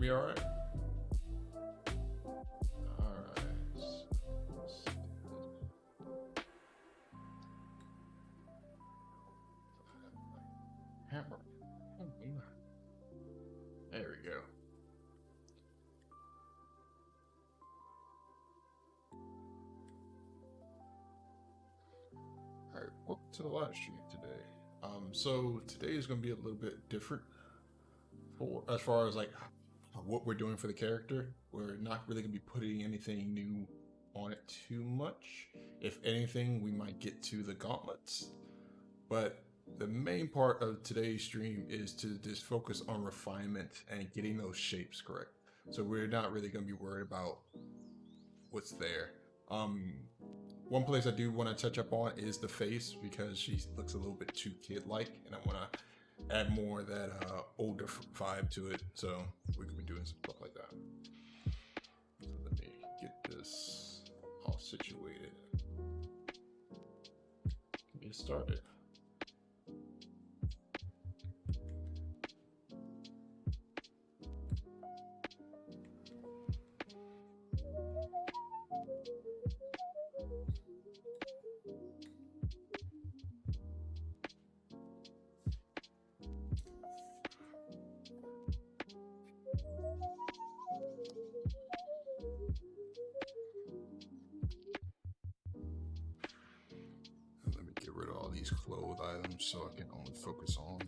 me all right? All right. Let's do hammer. There we go. All right, welcome to the live stream today. So today is going to be a little bit different for as far as like what we're doing for the character. We're not really going to be putting anything new on it too much. If anything, we might get to the gauntlets, but the main part of today's stream is to just focus on refinement and getting those shapes correct. So we're not really going to be worried about what's there. One place I do want to touch up on is the face, because she looks a little bit too kid-like, and I want to add more of that older vibe to it. So we could be doing some stuff like that. So let me get this all situated. Get started. These clothes items so I can only focus on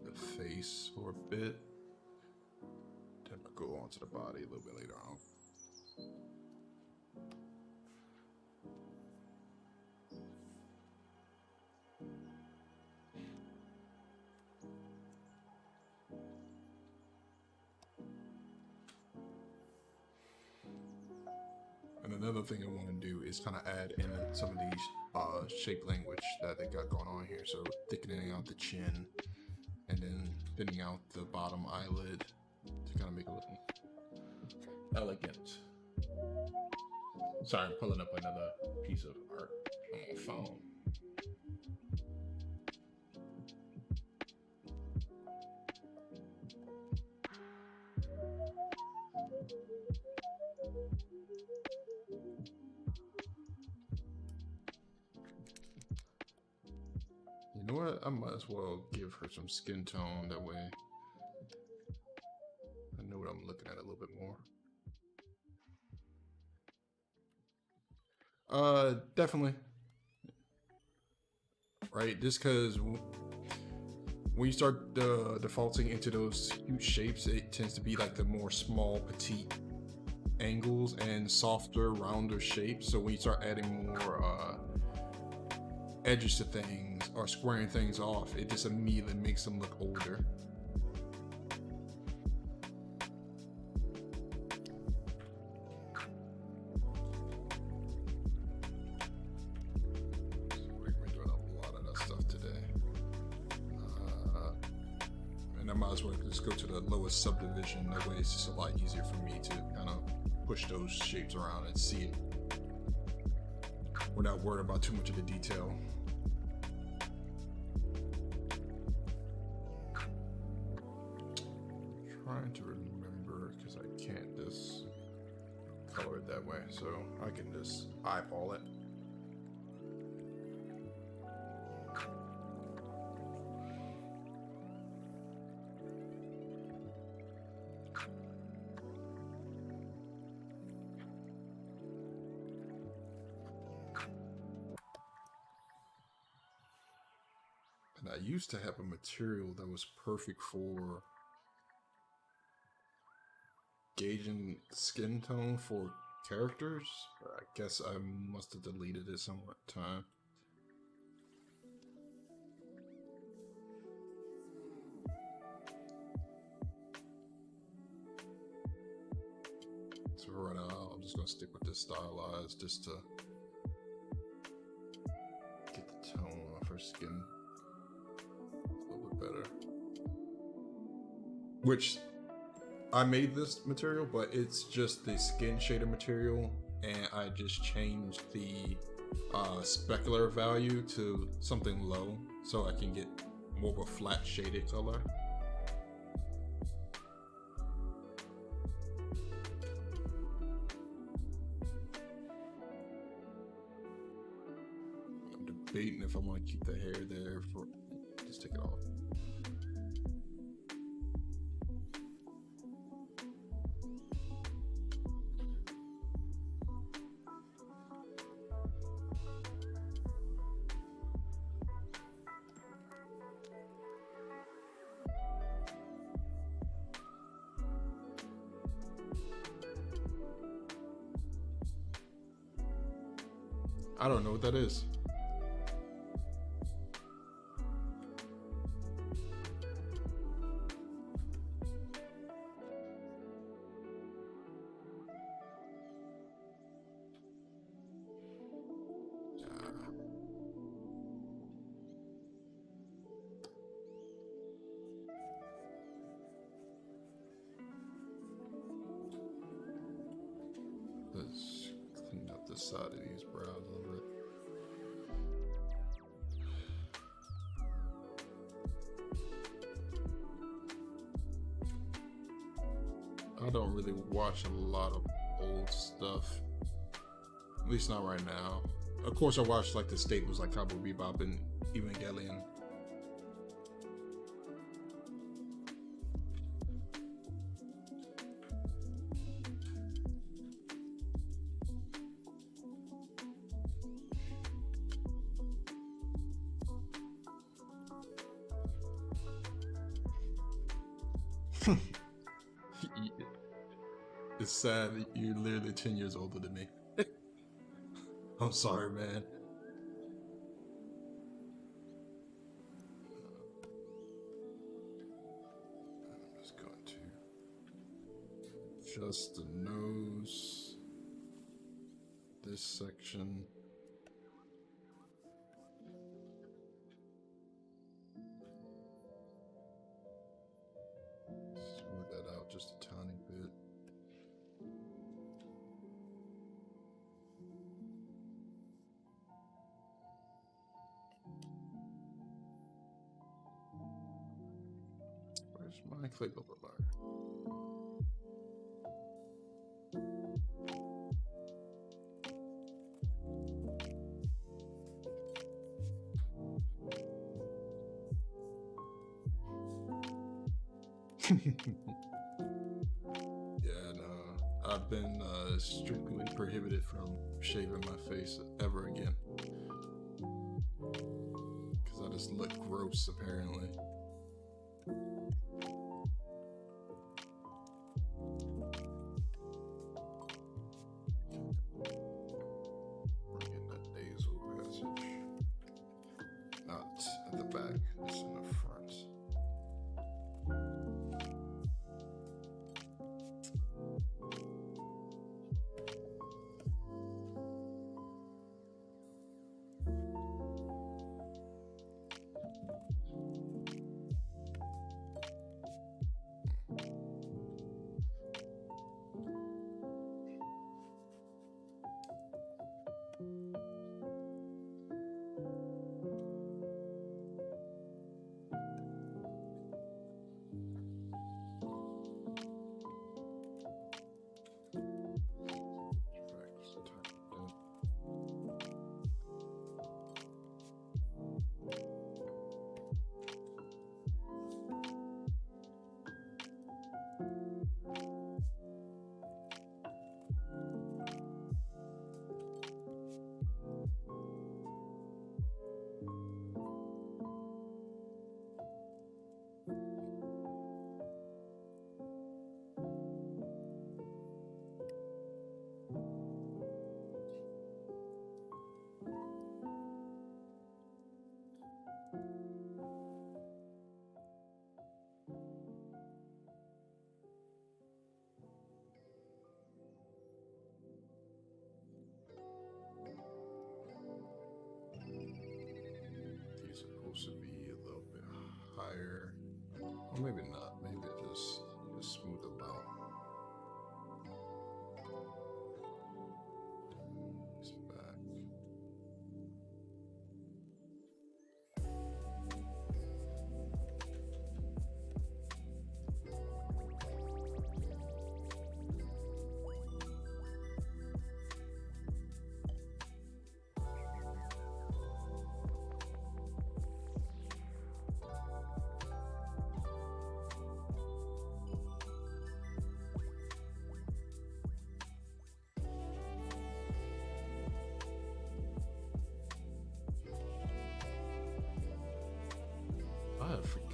the face for a bit. Then I'll go on to the body a little bit later on. And another thing I want to do is kind of add in some of these shape language that they got going on here. So thickening out the chin and then thinning out the bottom eyelid to kind of make it look elegant. Sorry, I'm pulling up another piece of art on my phone. You know what? I might as well give her some skin tone. That way I know what I'm looking at a little bit more. Definitely. Right? Just because when you start defaulting into those huge shapes, it tends to be like the more small, petite angles and softer, rounder shapes. So when you start adding more edges to things or squaring things off, it just immediately makes them look older. We're doing a lot of that stuff today. And I might as well just go to the lowest subdivision. That way it's just a lot easier for me to kind of push those shapes around and see it. We're not worried about too much of the detail. Trying to remember, because I can't just color it that way, so I can just eyeball it. And I used to have a material that was perfect for gauging skin tone for characters. I guess I must have deleted it some time. So right now, I'm just gonna stick with this stylized just to get the tone off her skin a little bit better. Which I made this material, but it's just the skin shader material, and I just changed the specular value to something low so I can get more of a flat shaded color. debating if I want to keep the hair there for just take it off. I don't know what that is. Let's clean up the side of these brows a little bit. I don't really watch a lot of old stuff, at least not right now. Of course, I watch like the staples like Cowboy Bebop and Evangelion. It's sad that you're literally 10 years older than me. I'm sorry, man. I'm just going to adjust the nose, this section. Smooth that out just a tiny bit. Where's my click over bar? Yeah, no, I've been strictly prohibited from shaving my face ever again because I just look gross apparently. Bring in that nasal passage, not at the back, just in the front.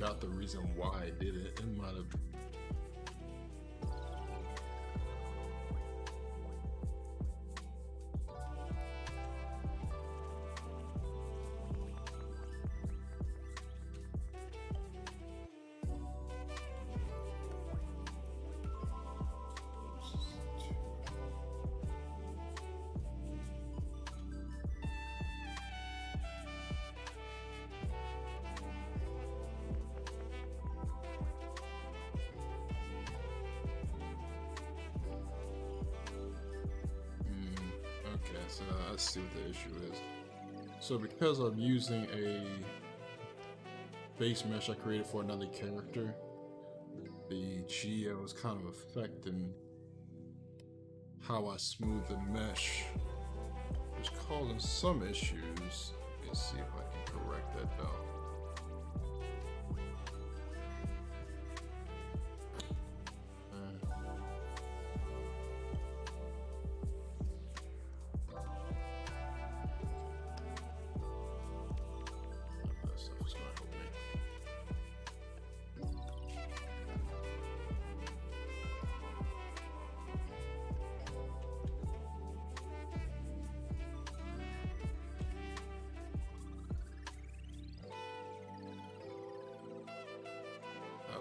forgot the reason why I did it. It might have. Okay, so now let's see what the issue is. So because I'm using a base mesh I created for another character, the geo is kind of affecting how I smooth the mesh, which is causing some issues. Let's see if I can correct that though.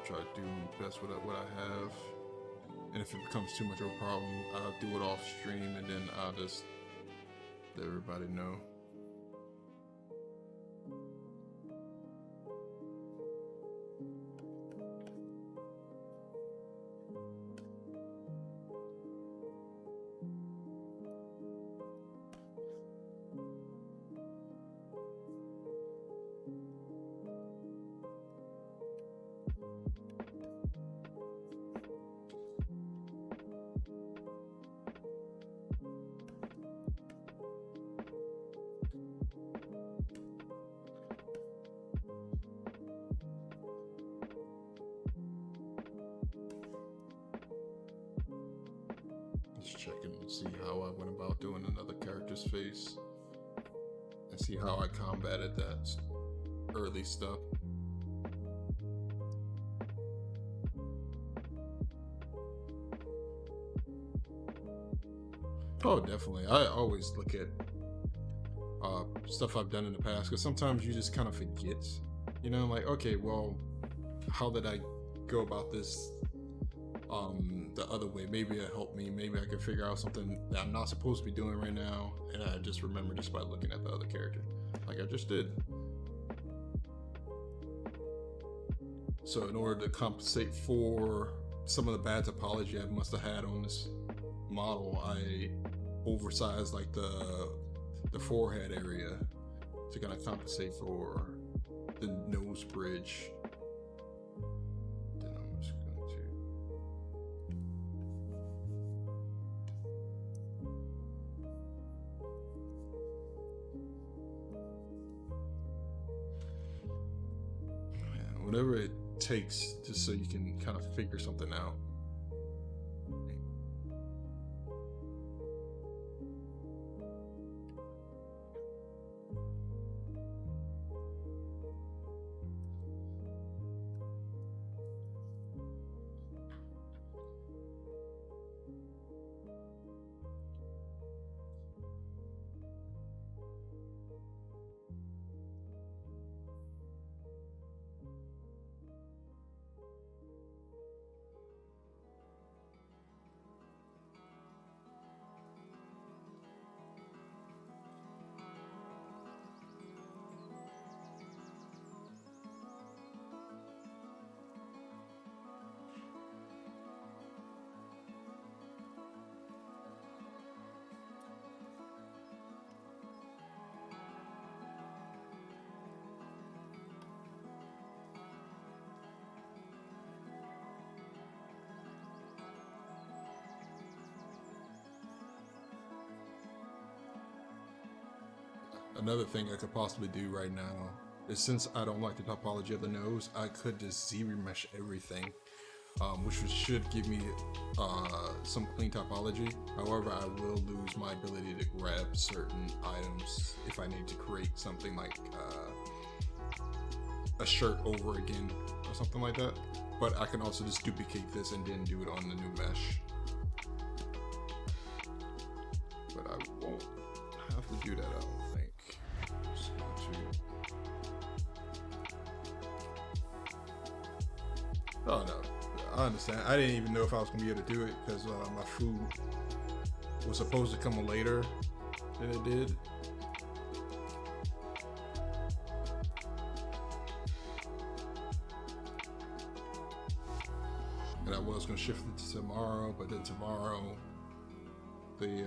Try to do best with what I have, and if it becomes too much of a problem, I'll do it off stream, and then I'll just let everybody know. Just checking and see how I went about doing another character's face and see how I combated that early stuff. Oh, definitely. I always look at stuff I've done in the past, because sometimes you just kind of forget. You know, like, okay, well, how did I go about this the other way? Maybe it helped me. Maybe I can figure out something that I'm not supposed to be doing right now, and I just remember just by looking at the other character, like I just did. So in order to compensate for some of the bad topology I must have had on this model, I oversized like the forehead area to kind of compensate for the nose bridge. Then I'm just going to whatever it takes, just so you can kind of figure something out. Another thing I could possibly do right now is, since I don't like the topology of the nose, I could just Z-remesh everything, which should give me some clean topology. However, I will lose my ability to grab certain items if I need to create something like a shirt over again or something like that. But I can also just duplicate this and then do it on the new mesh. But I won't have to do that, I don't think. Just going to... Oh no, I understand. I didn't even know if I was gonna be able to do it because my food was supposed to come later than it did. And I was gonna shift it to tomorrow, but then tomorrow the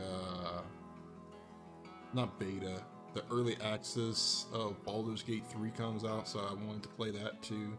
not beta, the early access of Baldur's Gate 3 comes out, so I wanted to play that too.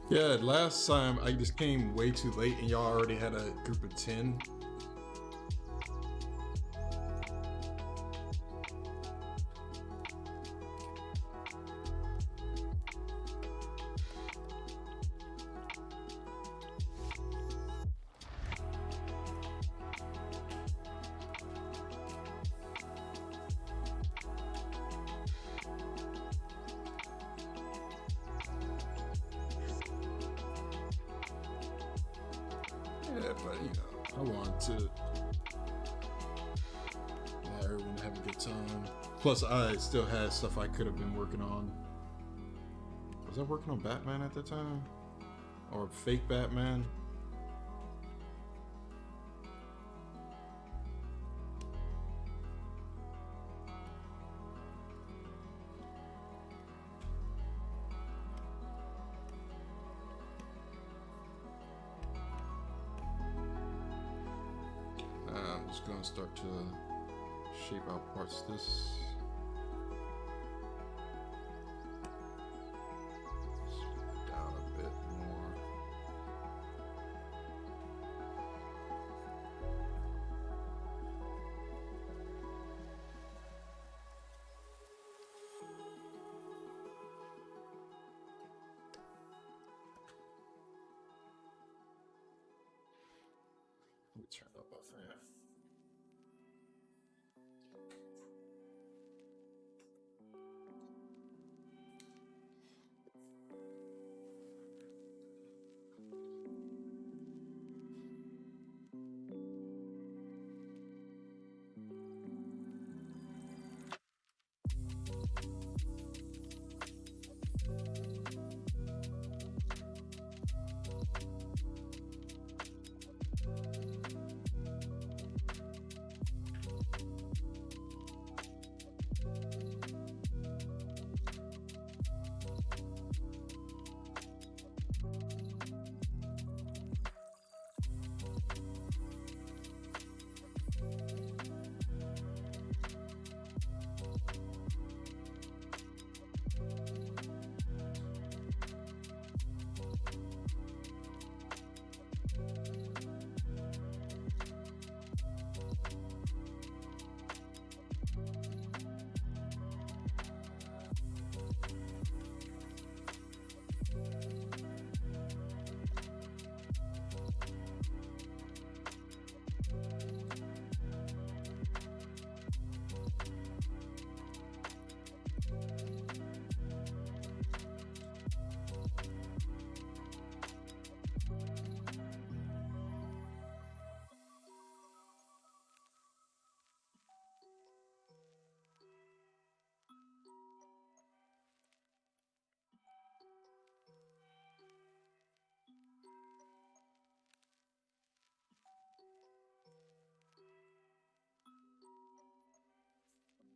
Yeah, last time I just came way too late and y'all already had a group of 10. Yeah, but you know, I want to let everyone have a good time. Plus, I still had stuff I could have been working on. Was I working on Batman at the time? Or fake Batman? I'm just gonna start to shape out parts of this. Down a bit more. Let me turn up a fan.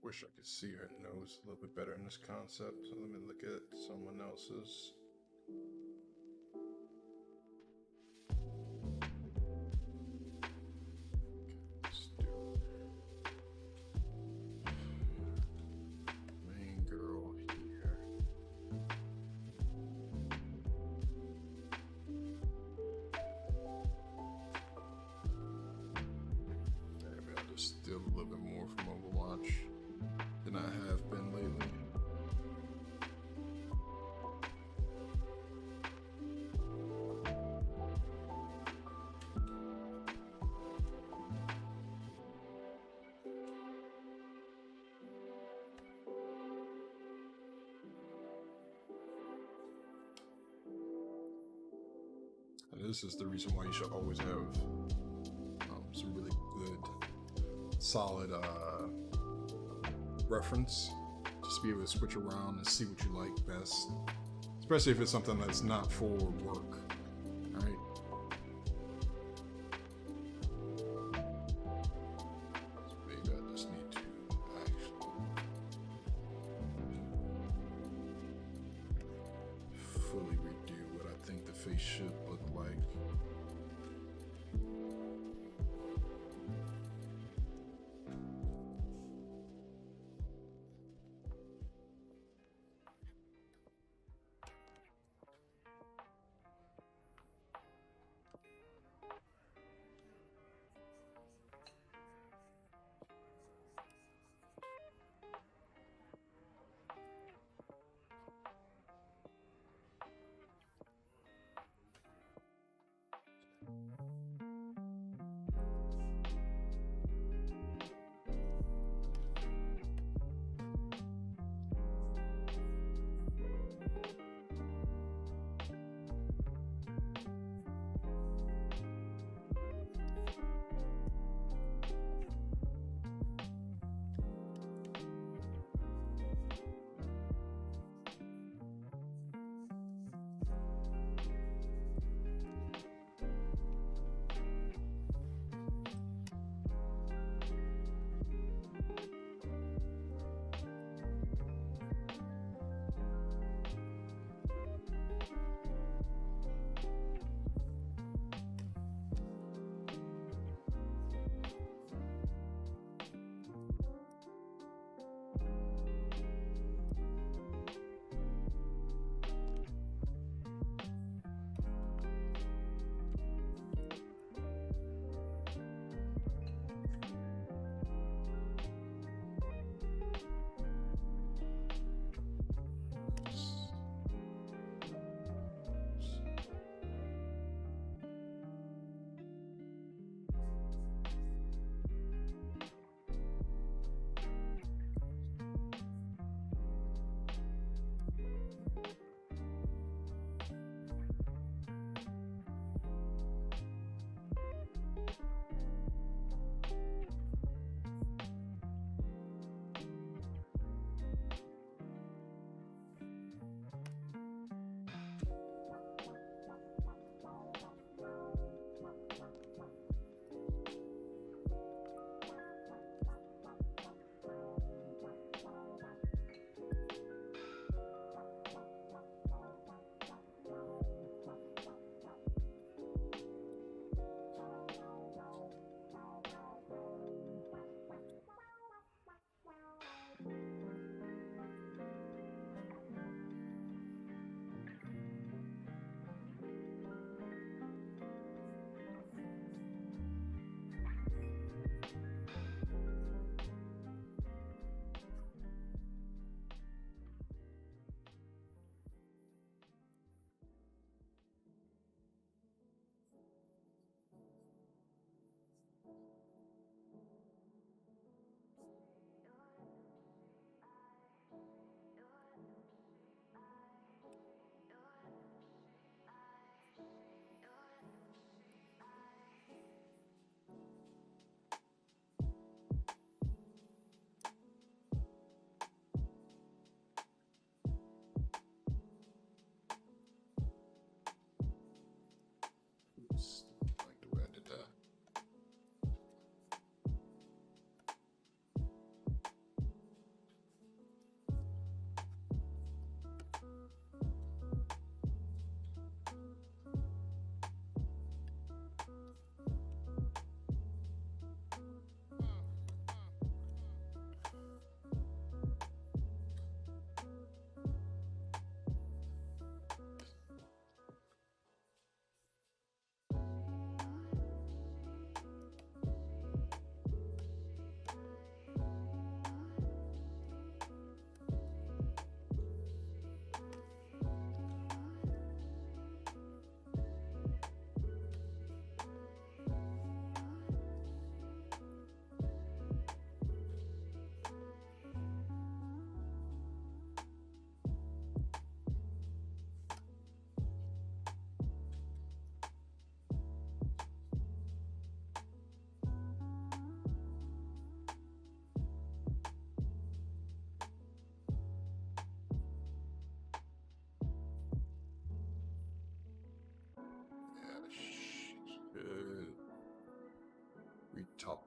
Wish I could see her nose a little bit better in this concept. So let me look at someone else's. Let's do This is the reason why you should always have some really good, solid reference. Just be able to switch around and see what you like best. Especially if it's something that's not for work. Alright? So maybe I just need to actually fully redo what I think the face should look like.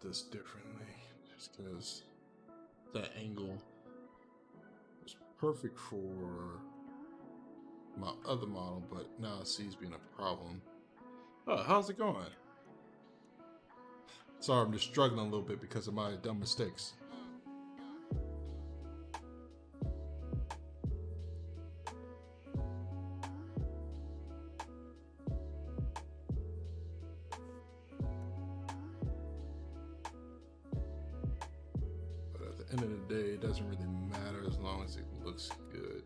this differently, just because that angle is perfect for my other model, but now I see it's being a problem. Oh, how's it going? Sorry, I'm just struggling a little bit because of my dumb mistakes. But at the end of the day, it doesn't really matter as long as it looks good.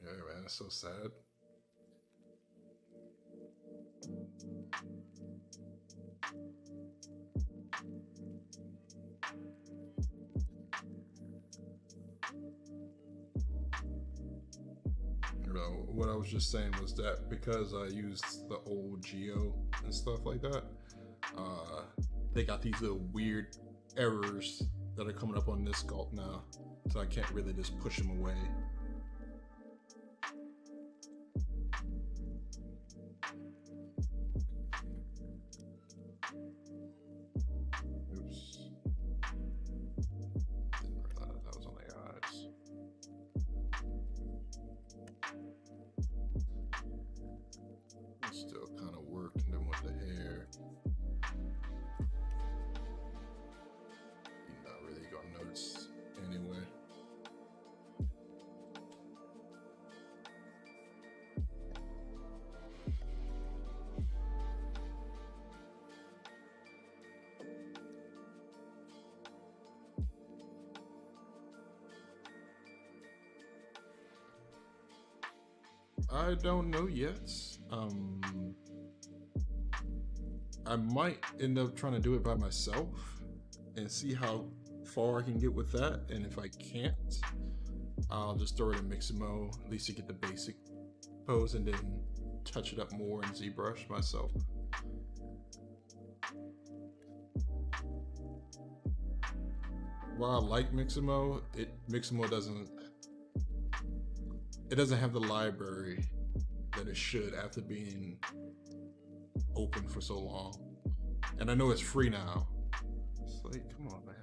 Yeah, man, it's so sad. You know, what I was just saying was that because I used the old Geo and stuff like that, they got these little weird errors that are coming up on this sculpt now, so I can't really just push them away. Oops. Didn't realize that was on the eyes. It's still kind of working them with the hair. You're not really gonna notice anyway. I don't know yet. I might end up trying to do it by myself and see how far I can get with that. And if I can't, I'll just throw it in Mixamo, at least to get the basic pose, and then touch it up more in ZBrush myself. While I like Mixamo, Mixamo doesn't have the library that it should after being open for so long. And I know it's free now. It's like, come on, man.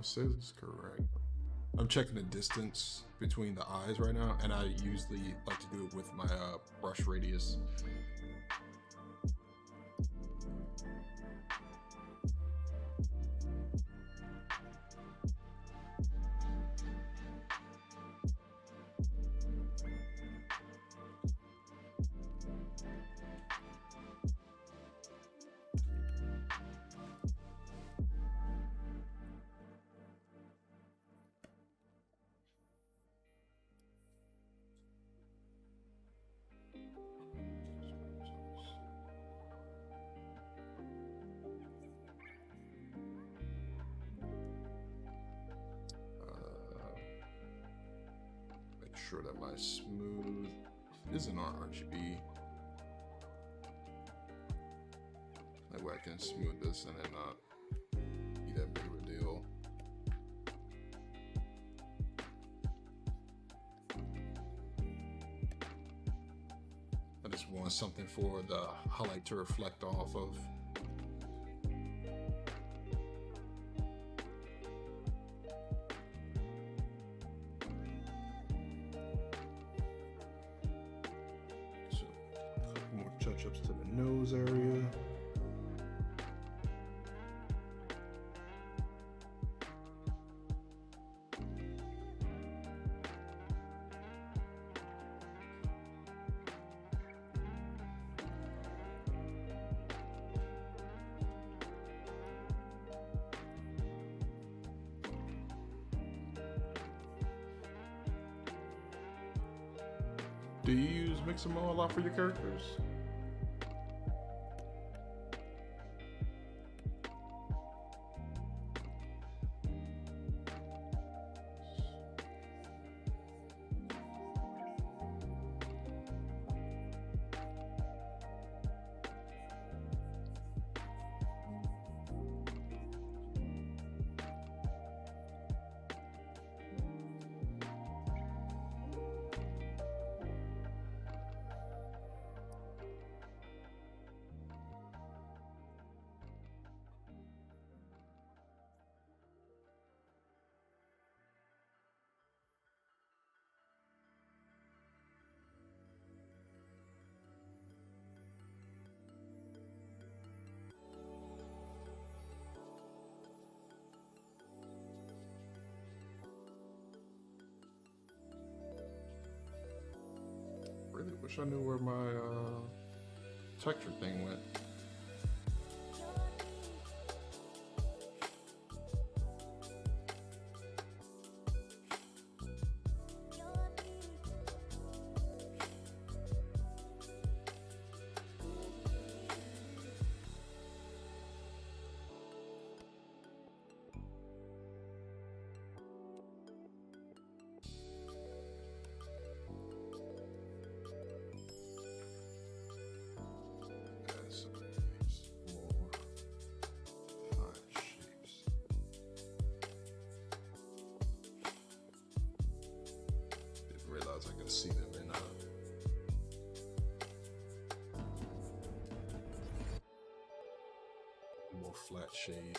Say this is correct. I'm checking the distance between the eyes right now, and I usually like to do it with my brush radius. Sure that my smooth isn't on RGB. That way I can smooth this and it not be that big of a deal. I just want something for the highlight to reflect off of. touch-ups to the nose area. Do you use Mixamo a lot for your characters? Really wish I knew where my texture thing went. I can see them in more flat shade.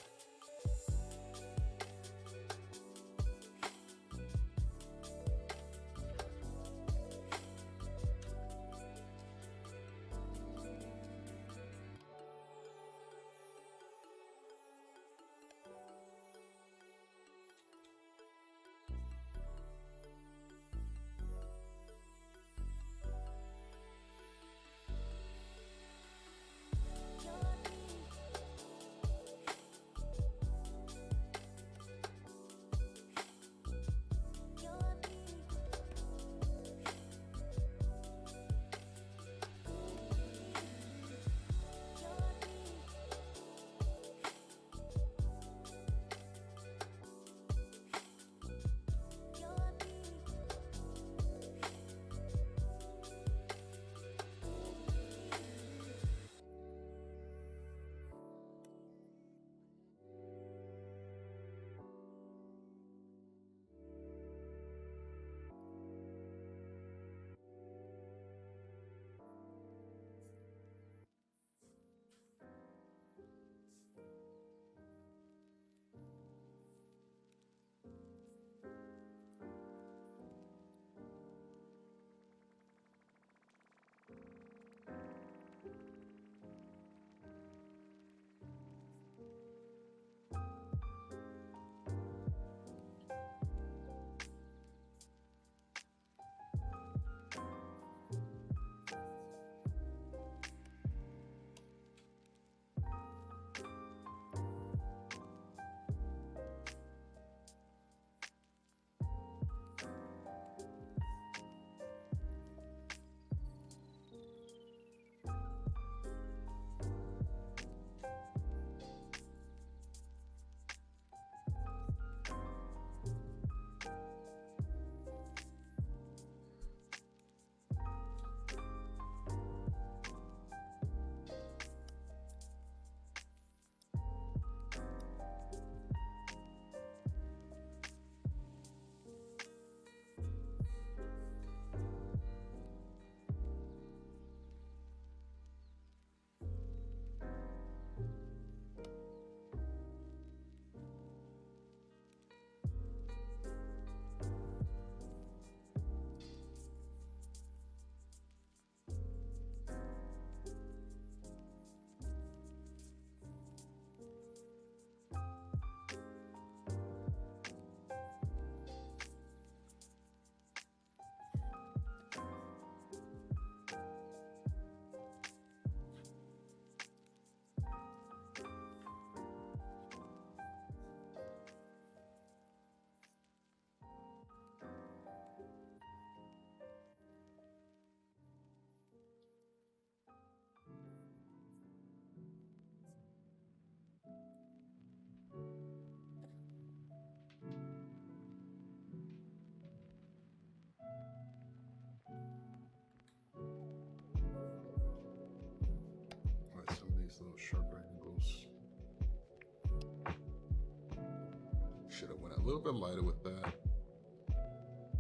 little bit lighter with that.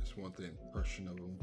Just want the impression of them.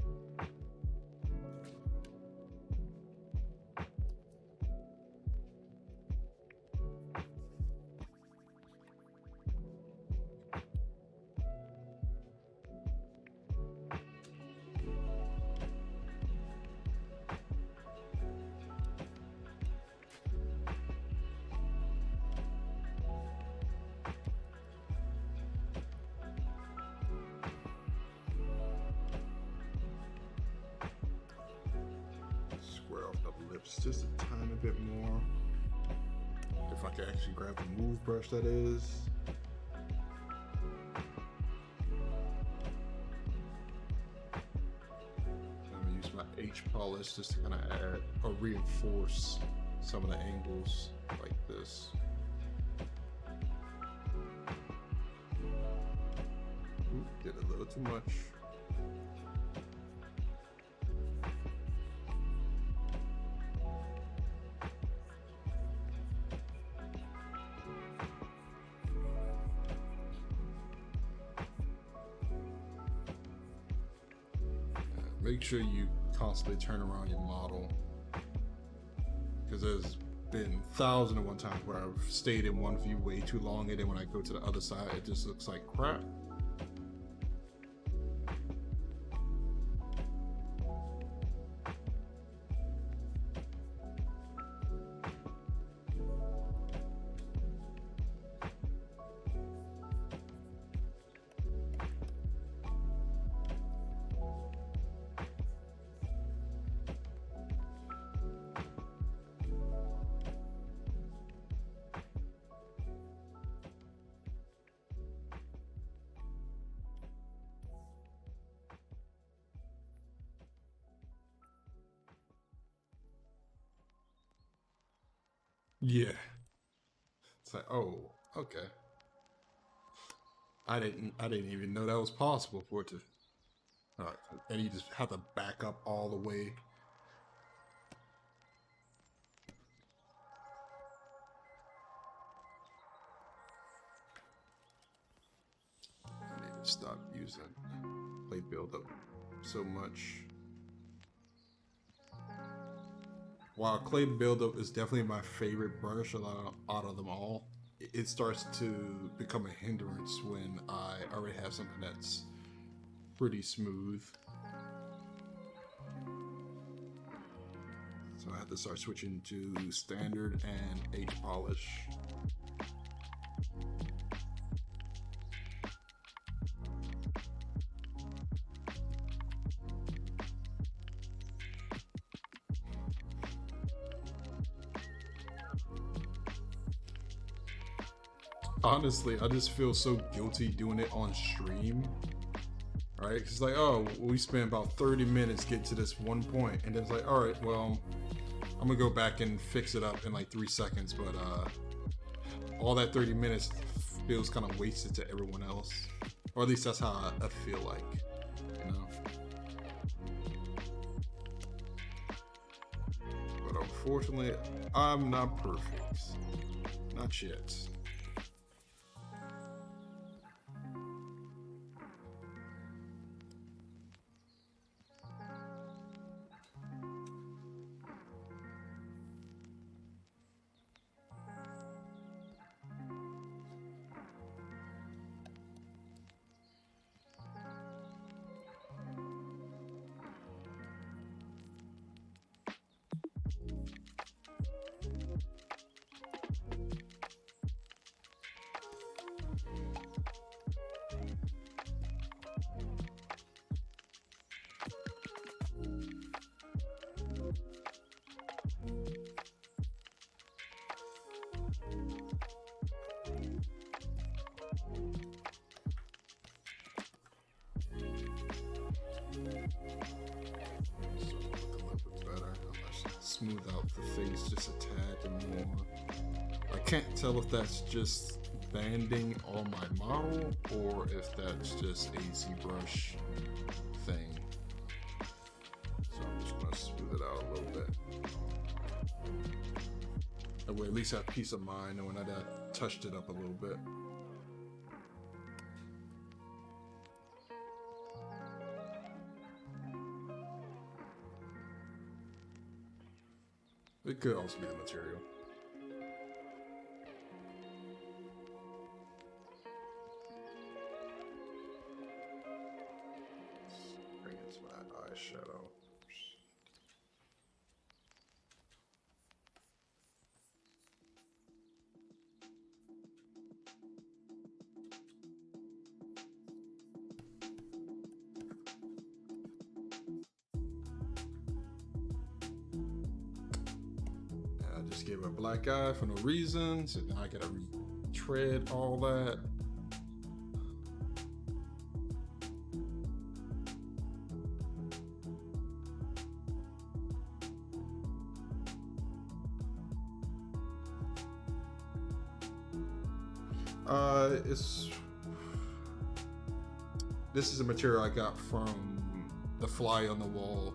Just a tiny bit more. If I can actually grab the move brush, that is. I'm gonna use my H polish just to kind of add or reinforce some of the angles like this. Ooh, did a little too much. Make sure you constantly turn around your model, because there's been 1,001 times where I've stayed in one view way too long, and then when I go to the other side, it just looks like crap. Yeah. It's like, oh, okay. I didn't even know that was possible for it to. And you just have to back up all the way. I need to stop using clay buildup so much. While clay buildup is definitely my favorite brush out of them all, it starts to become a hindrance when I already have something that's pretty smooth. So I have to start switching to standard and H polish. Honestly, I just feel so guilty doing it on stream, right? It's like, oh, we spent about 30 minutes getting to this one point, and then it's like, all right, well, I'm gonna go back and fix it up in like 3 seconds, but all that 30 minutes feels kind of wasted to everyone else, or at least that's how I feel like, you know. But unfortunately, I'm not perfect, not yet. Smooth out the face just a tad more. I can't tell if that's just banding on my model or if that's just a ZBrush thing. So I'm just gonna smooth it out a little bit. That way at least have peace of mind knowing that I touched it up a little bit. It could also be the material. Bring it to my eyeshadow. I just gave it a black eye for no reason, so now I gotta retread all that. This is a material I got from the Fly on the Wall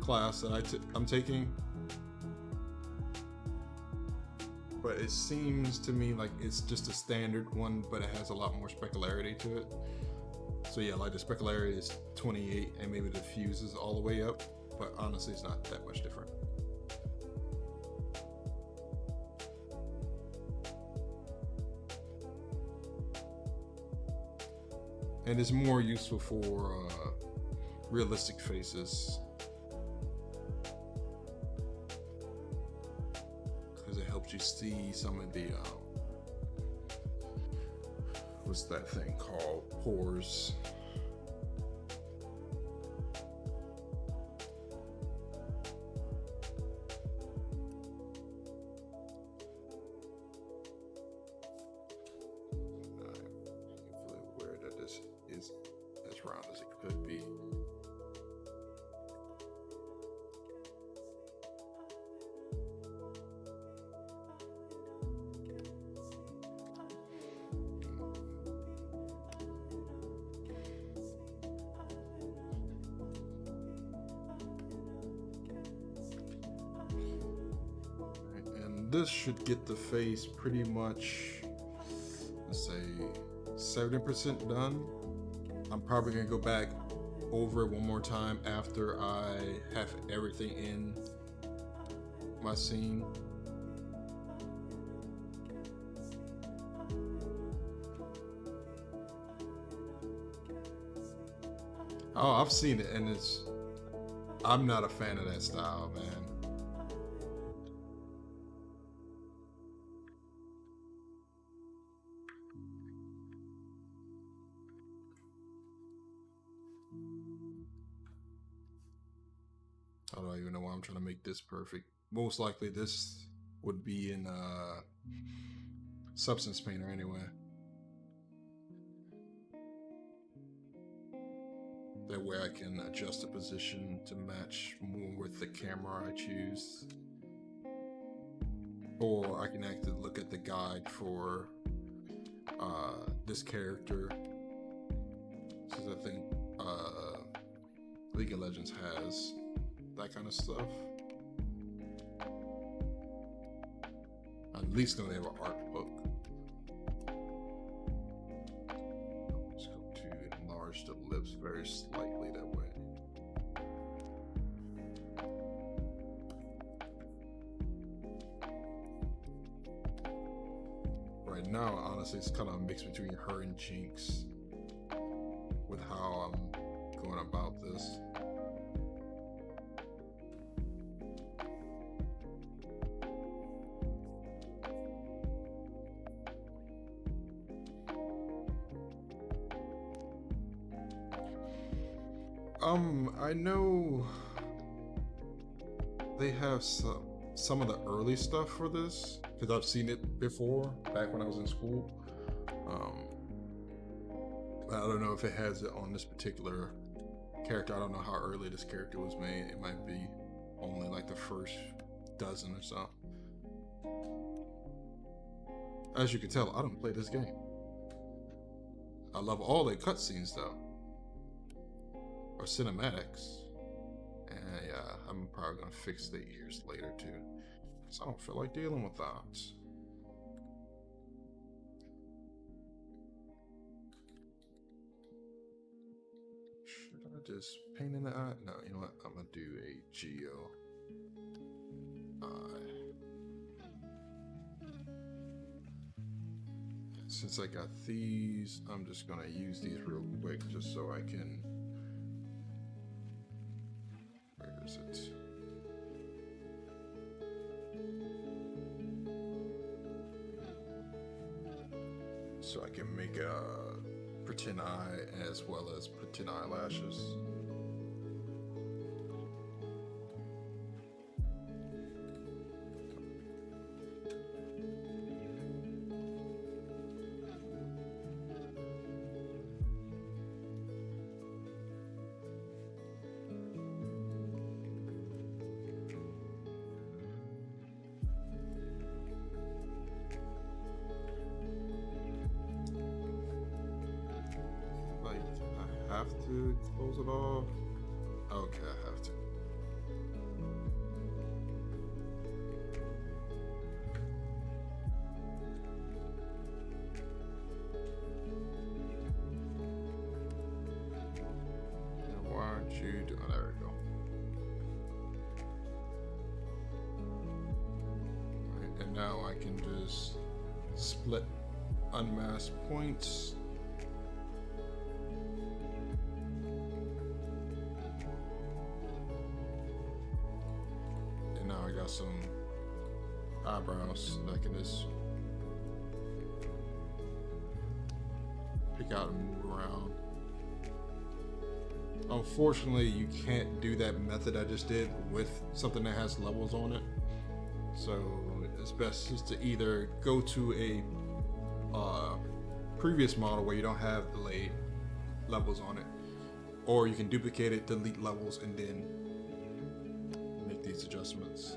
class that I'm taking. But it seems to me like it's just a standard one, but it has a lot more specularity to it. So yeah, like the specularity is 28 and maybe the fuse is all the way up, but honestly it's not that much different. And it's more useful for realistic faces because it helps you see some of the what's that thing called? Pores. Is as round as it could be. And this should get the face pretty much, let's say, 70% done. I'm probably gonna go back over it one more time after I have everything in my scene. Oh, I've seen it, and I'm not a fan of that style, man. I don't even know why I'm trying to make this perfect. Most likely this would be in Substance Painter anyway. That way I can adjust the position to match more with the camera I choose. Or I can actually look at the guide for this character. Since I think League of Legends has that kind of stuff. At least know they have an art book. Let's go to enlarge the lips very slightly that way. Right now, honestly, it's kind of a mix between her and Jinx with how I'm going about this. I know they have some of the early stuff for this because I've seen it before back when I was in school. I don't know if it has it on this particular character. I don't know how early this character was made. It might be only like the first dozen or so. As you can tell, I don't play this game. I love all the cutscenes though, or cinematics. And yeah, I'm probably gonna fix the ears later too, because I don't feel like dealing with that. Should I just paint in the eye? No, you know what? I'm gonna do a geo. since I got these, I'm just gonna use these real quick just so I can. Where is it? So I can make a pretend eye as well as pretend eyelashes. Have to close it off. Okay, I have to. Now, why aren't you doing? Oh, there we go. Right, and now I can just split unmask points. Some eyebrows that I can just pick out and move around. Unfortunately, you can't do that method I just did with something that has levels on it. So it's best just to either go to a previous model where you don't have delayed levels on it, or you can duplicate it, delete levels, and then make these adjustments.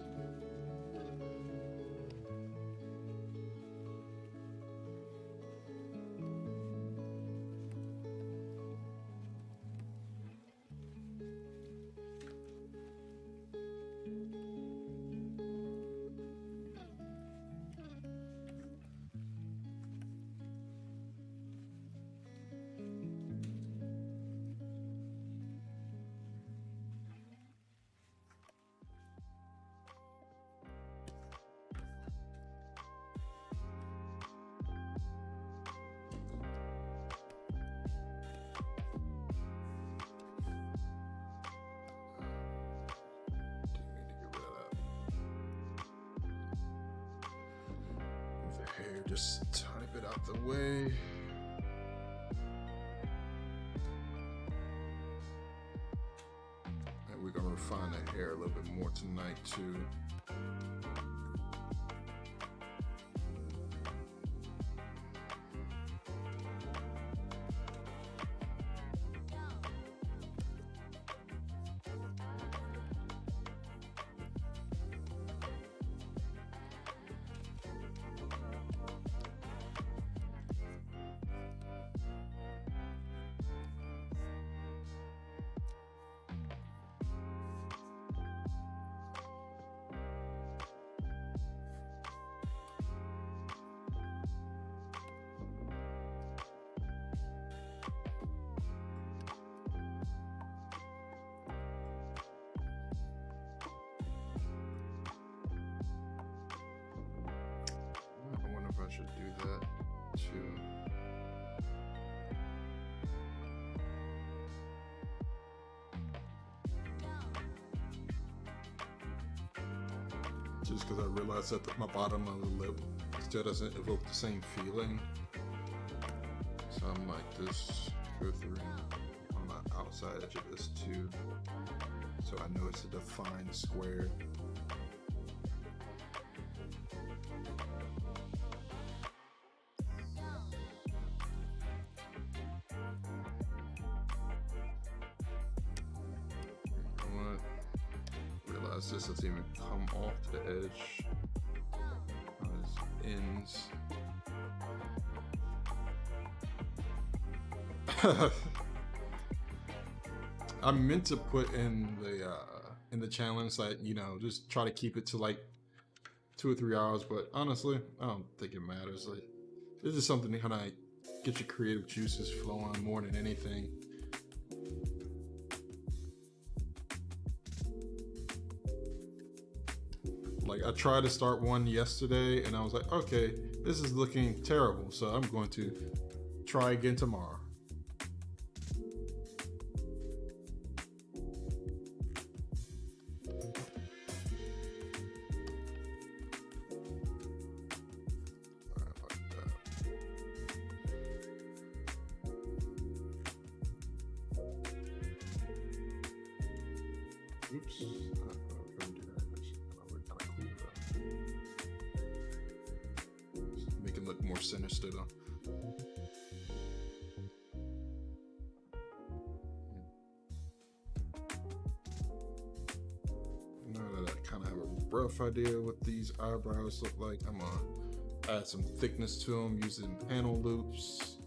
Hair, just type it out the way. And we're gonna refine the hair a little bit more tonight too. I wonder if I should do that too. Just because I realized that my bottom of the lip still doesn't evoke the same feeling. So I might just go through on the outside edge of this too. So I know it's a defined square. This doesn't even come off the edge. Those ends. I meant to put in the challenge that, you know, just try to keep it to like 2 or 3 hours, but honestly, I don't think it matters. Like, this is something to kind of get your creative juices flowing more than anything. Like, I tried to start one yesterday and I was like, okay, This is looking terrible, so I'm going to try again tomorrow. Oops. I'm gonna do that. That'll look kind of cool though. Make it look more sinister though. Now that I kind of have a rough idea what these eyebrows look like, I'm gonna add some thickness to them using panel loops.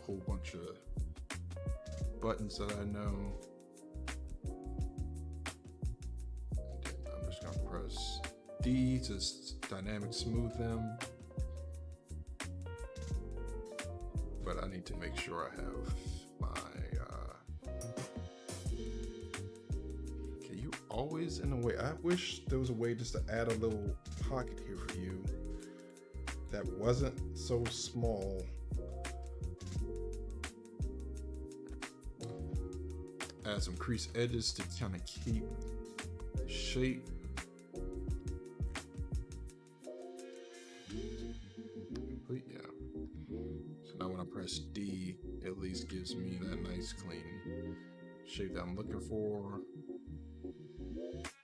Whole bunch of buttons that I know. And then I'm just gonna press D to dynamic smooth them. But I need to make sure I have my can you always in a way, I wish there was a way just to add a little pocket here for you that wasn't so small. Add some crease edges to kind of keep the shape. Complete, yeah. So now when I press D, it at least gives me that nice clean shape that I'm looking for.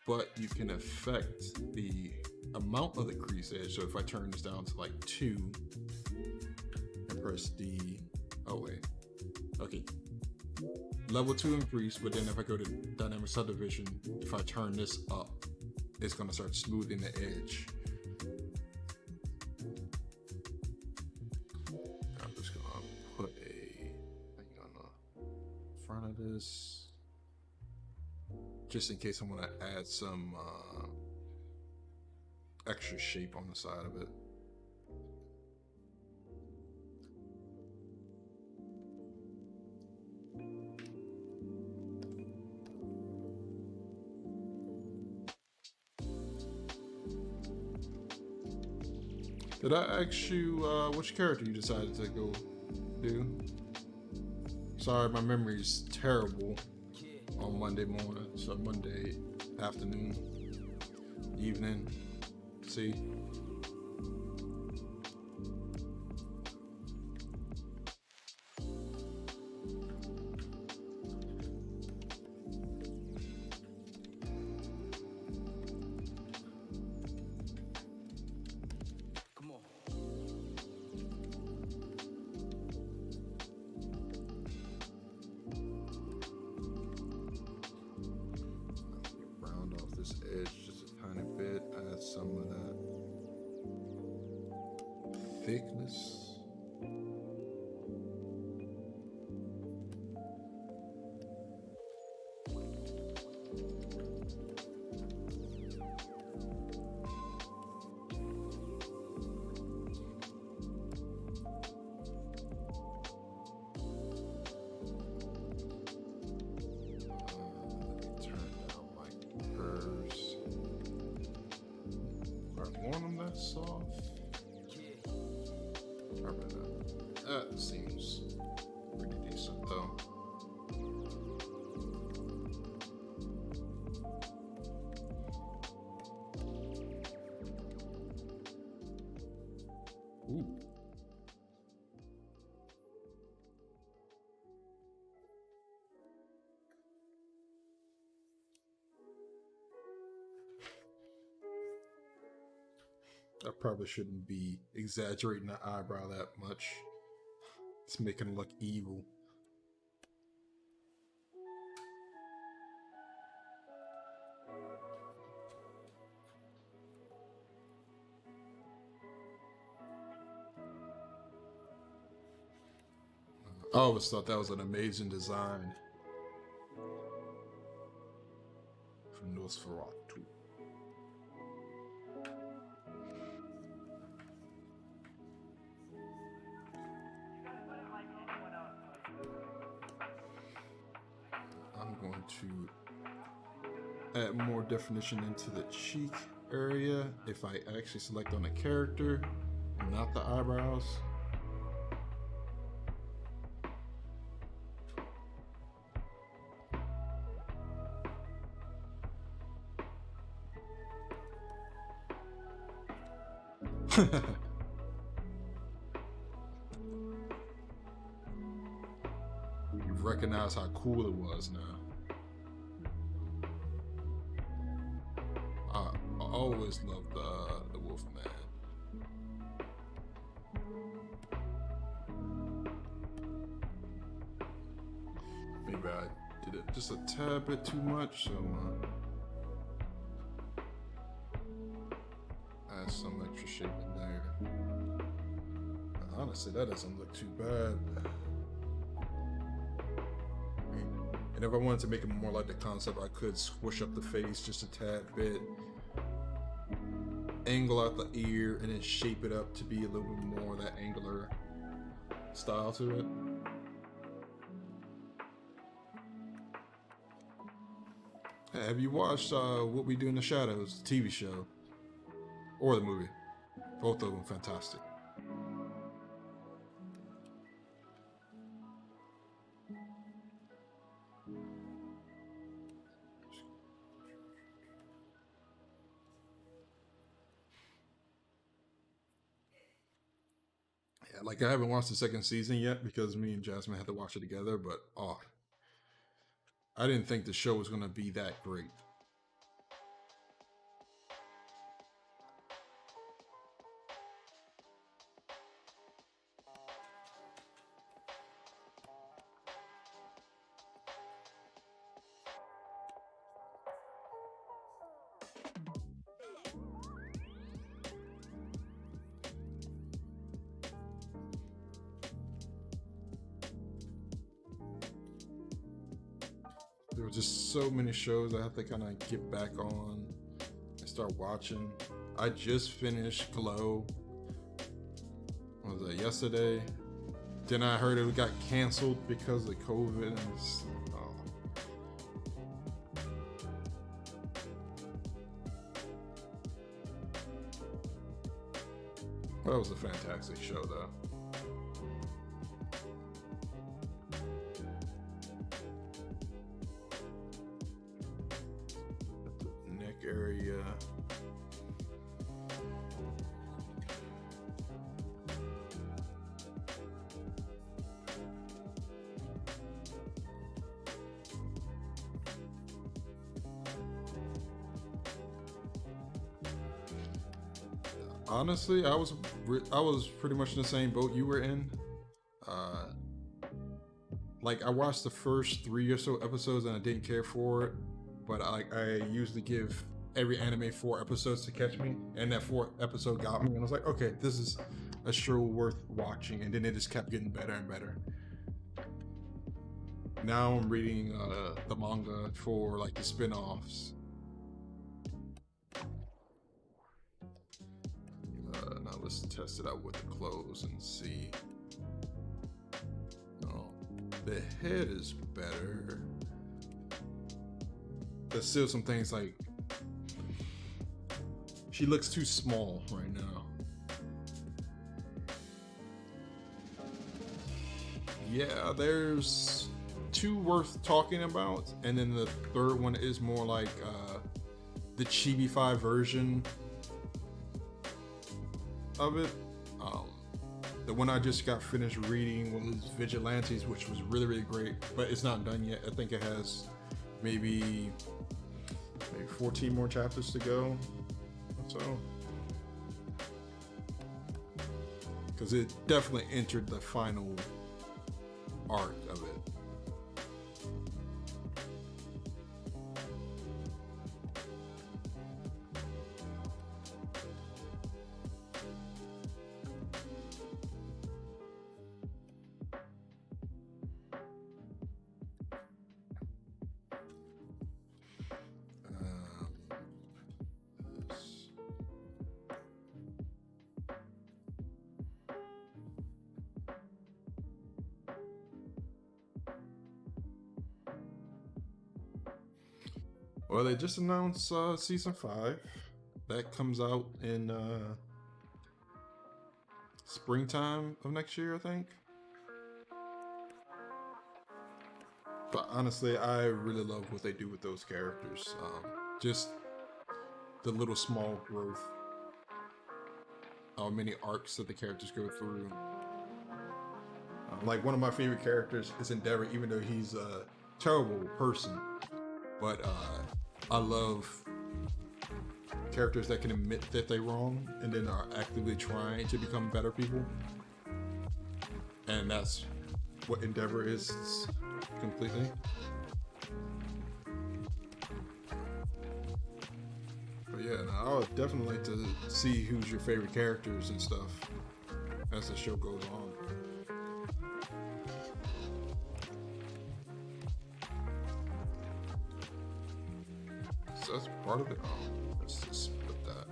But you can affect the amount of the crease edge. So if I turn this down to like 2 and press D, oh wait, okay. Level 2 increase, but then if I go to dynamic subdivision, if I turn this up, it's gonna start smoothing the edge. I'm just gonna put a thing on the front of this, just in case I wanna add some extra shape on the side of it. Did I ask you which character you decided to go do? Sorry, my memory is terrible on Monday morning, so Monday afternoon, evening. See? This edge just a tiny bit, add some of that thickness. Want them that soft? Probably not. That seems pretty decent though. Ooh. I probably shouldn't be exaggerating the eyebrow that much. It's making it look evil. I always thought that was an amazing design from Nosferatu. add more definition into the cheek area if I actually select on the character, not the eyebrows. You recognize how cool it was now. I always loved the Wolfman. Maybe I did it just a tad bit too much, so add some extra shape in there. Honestly, that doesn't look too bad. And if I wanted to make it more like the concept, I could squish up the face just a tad bit, angle out the ear, and then shape it up to be a little bit more that angular style to it. Hey, have you watched What We Do in the Shadows, the TV show, or the movie? Both of them fantastic. Yeah, like I haven't watched the second season yet because me and Jasmine had to watch it together, but I didn't think the show was going to be that great. There were just so many shows I have to kind of get back on and start watching. I just finished Glow. What was that, yesterday? Then I heard it got canceled because of COVID. And that was a fantastic show, though. Neck area. Honestly, I was pretty much in the same boat you were in. Like I watched the first 3 or so episodes and I didn't care for it, but I usually give every anime 4 episodes to catch me, and that 4th episode got me, and I was like, okay, this is a show worth watching, and then it just kept getting better and better. Now I'm reading the manga for like the spin-offs. Now let's test it out with the clothes and see. Oh, the head is better. There's still some things like she looks too small right now. Yeah, there's 2 worth talking about, and then the 3rd one is more like the Chibi-Fi version of it. The one I just got finished reading was Vigilantes, which was really, really great, but it's not done yet. I think it has maybe 14 more chapters to go. So, because it definitely entered the final arc of it. Well, they just announced season 5 that comes out in springtime of next year, I think. But honestly, I really love what they do with those characters. Just the little small growth, many arcs that the characters go through. Like one of my favorite characters is Endeavor, even though he's a terrible person. But I love characters that can admit that they're wrong and then are actively trying to become better people. And that's what Endeavor is completely. But yeah, no, I would definitely like to see who's your favorite characters and stuff as the show goes on. So that's part of it. Oh, let's just put that.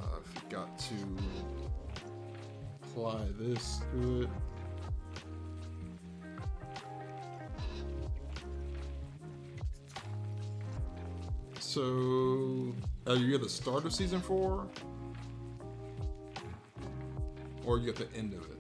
I forgot to apply this to it. So, are you at the start of season 4? Or are you at the end of it?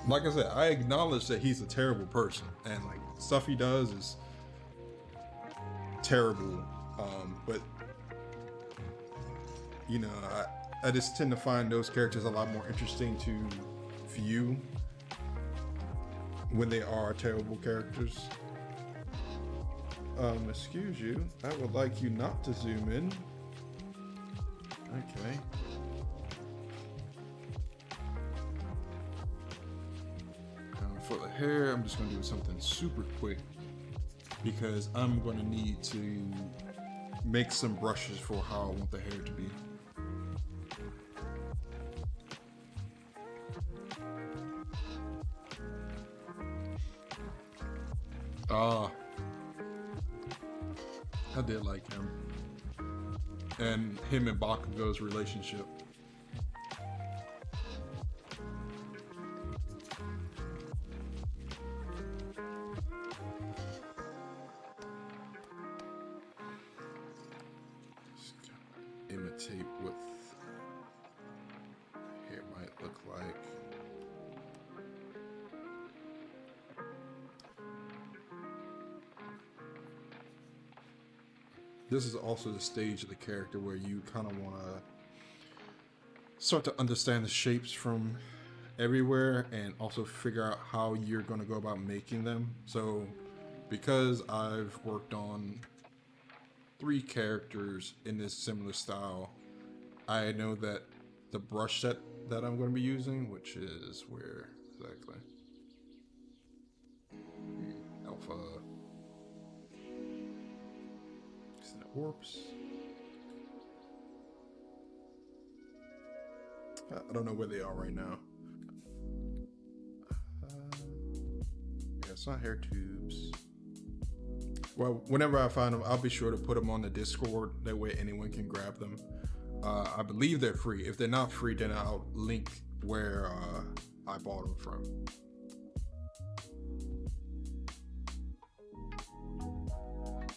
Like I said, I acknowledge that he's a terrible person, and like stuff he does is terrible. But you know, I just tend to find those characters a lot more interesting to view when they are terrible characters. Excuse you, I would like you not to zoom in. Okay. For the hair, I'm just going to do something super quick because I'm going to need to make some brushes for how I want the hair to be. I did like him. And him and Bakugo's relationship. Imitate what hair might look like. This is also the stage of the character where you kind of want to start to understand the shapes from everywhere and also figure out how you're going to go about making them. So because I've worked on 3 characters in this similar style, I know that the brush set that I'm going to be using, which is where exactly? Alpha. Warps. I don't know where they are right now. Yeah, it's not hair tubes. Well, whenever I find them, I'll be sure to put them on the Discord. That way anyone can grab them. I believe they're free. If they're not free, then I'll link where I bought them from.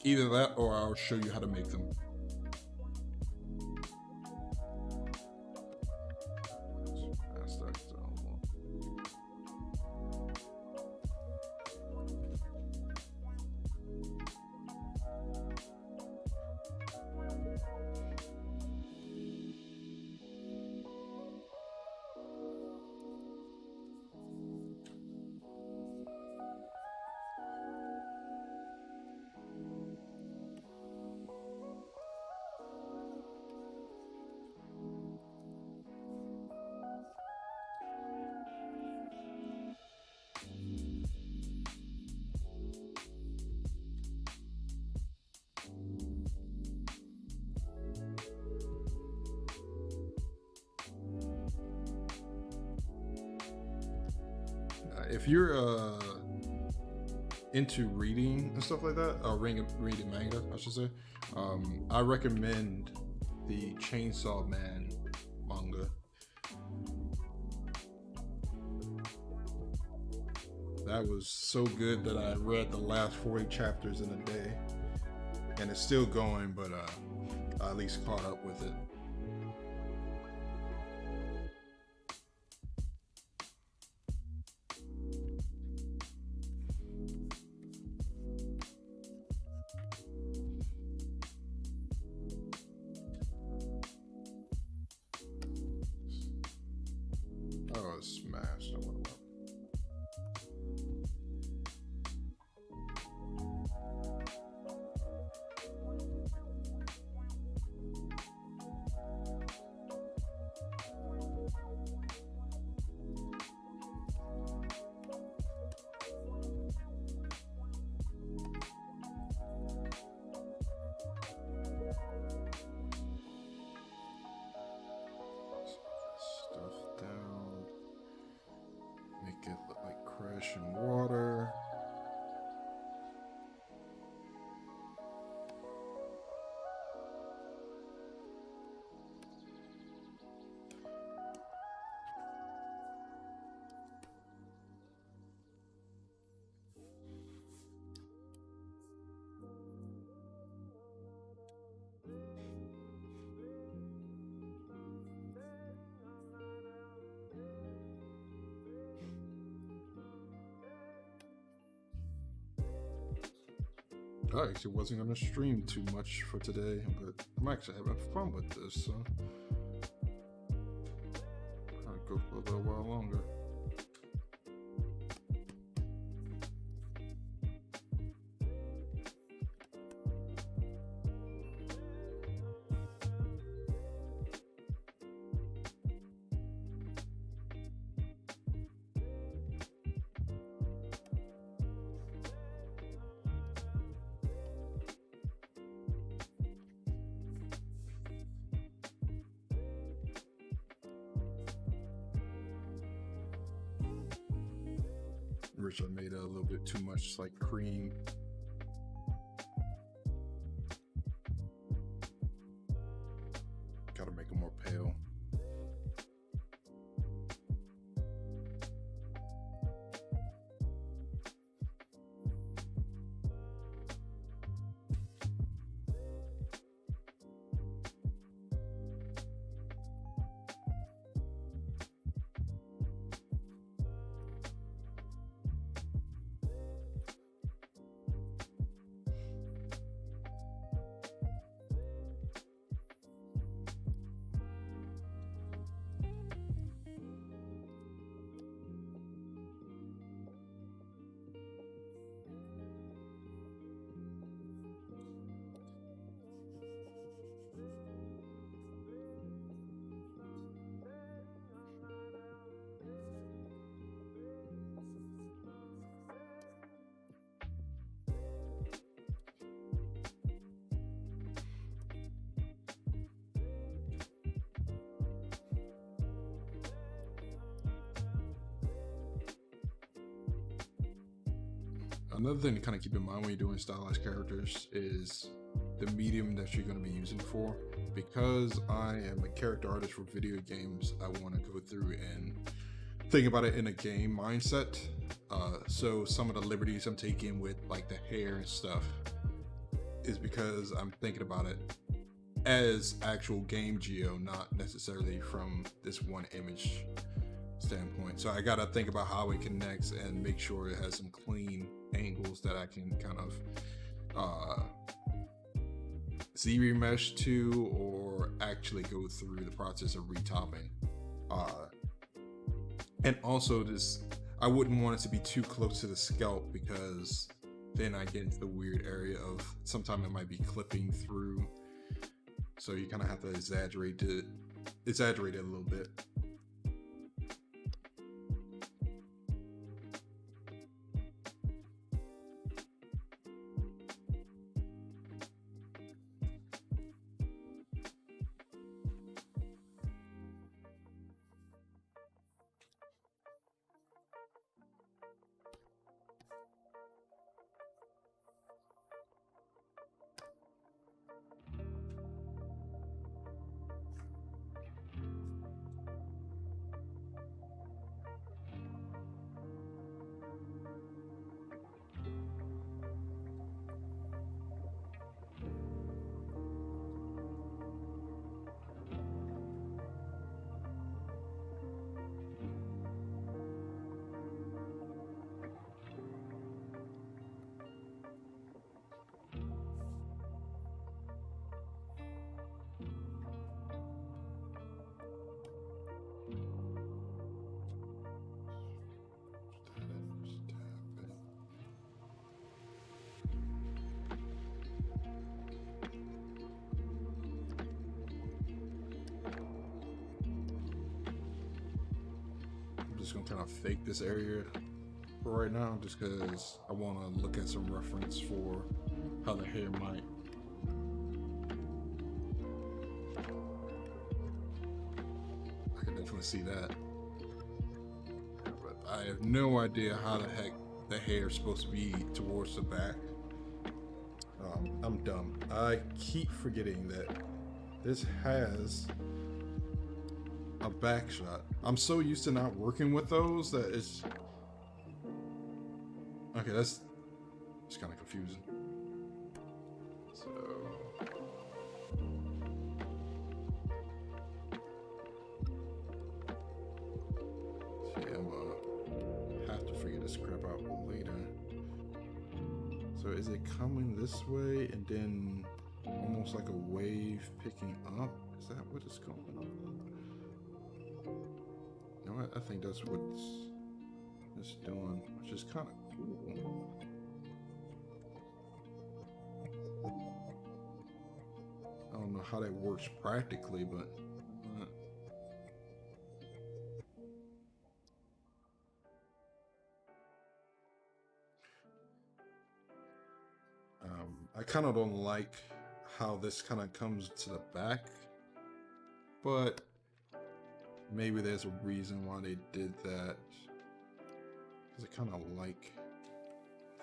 Either that or I'll show you how to make them. if you're into reading and stuff like that, reading manga, I should say, I recommend the Chainsaw Man manga. That was so good that I read the last 40 chapters in a day, and it's still going, but I at least caught up with it. Oh, it's smashed. Stuff down. Make it look like crashing water. I actually wasn't going to stream too much for today, but I'm actually having fun with this, so I'll go for a little while longer. Wish I made a little bit too much like cream. Gotta make it more pale. Another thing to kind of keep in mind when you're doing stylized characters is the medium that you're going to be using for. Because I am a character artist for video games, I want to go through and think about it in a game mindset. So some of the liberties I'm taking with like the hair and stuff is because I'm thinking about it as actual game geo, not necessarily from this one image standpoint. So I gotta think about how it connects and make sure it has some clean angles that I can kind of Z-remesh to, or actually go through the process of retopping. And also this, I wouldn't want it to be too close to the scalp, because then I get into the weird area of sometimes it might be clipping through. So you kind of have to exaggerate it a little bit. just gonna kind of fake this area for right now, just because I want to look at some reference for how the hair might. I can definitely see that, but I have no idea how the heck the hair is supposed to be towards the back. I'm dumb. I keep forgetting that this has a back shot. I'm so used to not working with those that it's okay. It's kind of confusing. So yeah, I'm gonna have to figure this crap out later. So is it coming this way and then almost like a wave picking up? Is that what it's going on? You know what? I think that's what it's doing, which is kind of cool. I don't know how that works practically, but I kind of don't like how this kind of comes to the back, but maybe there's a reason why they did that. Because I kind of like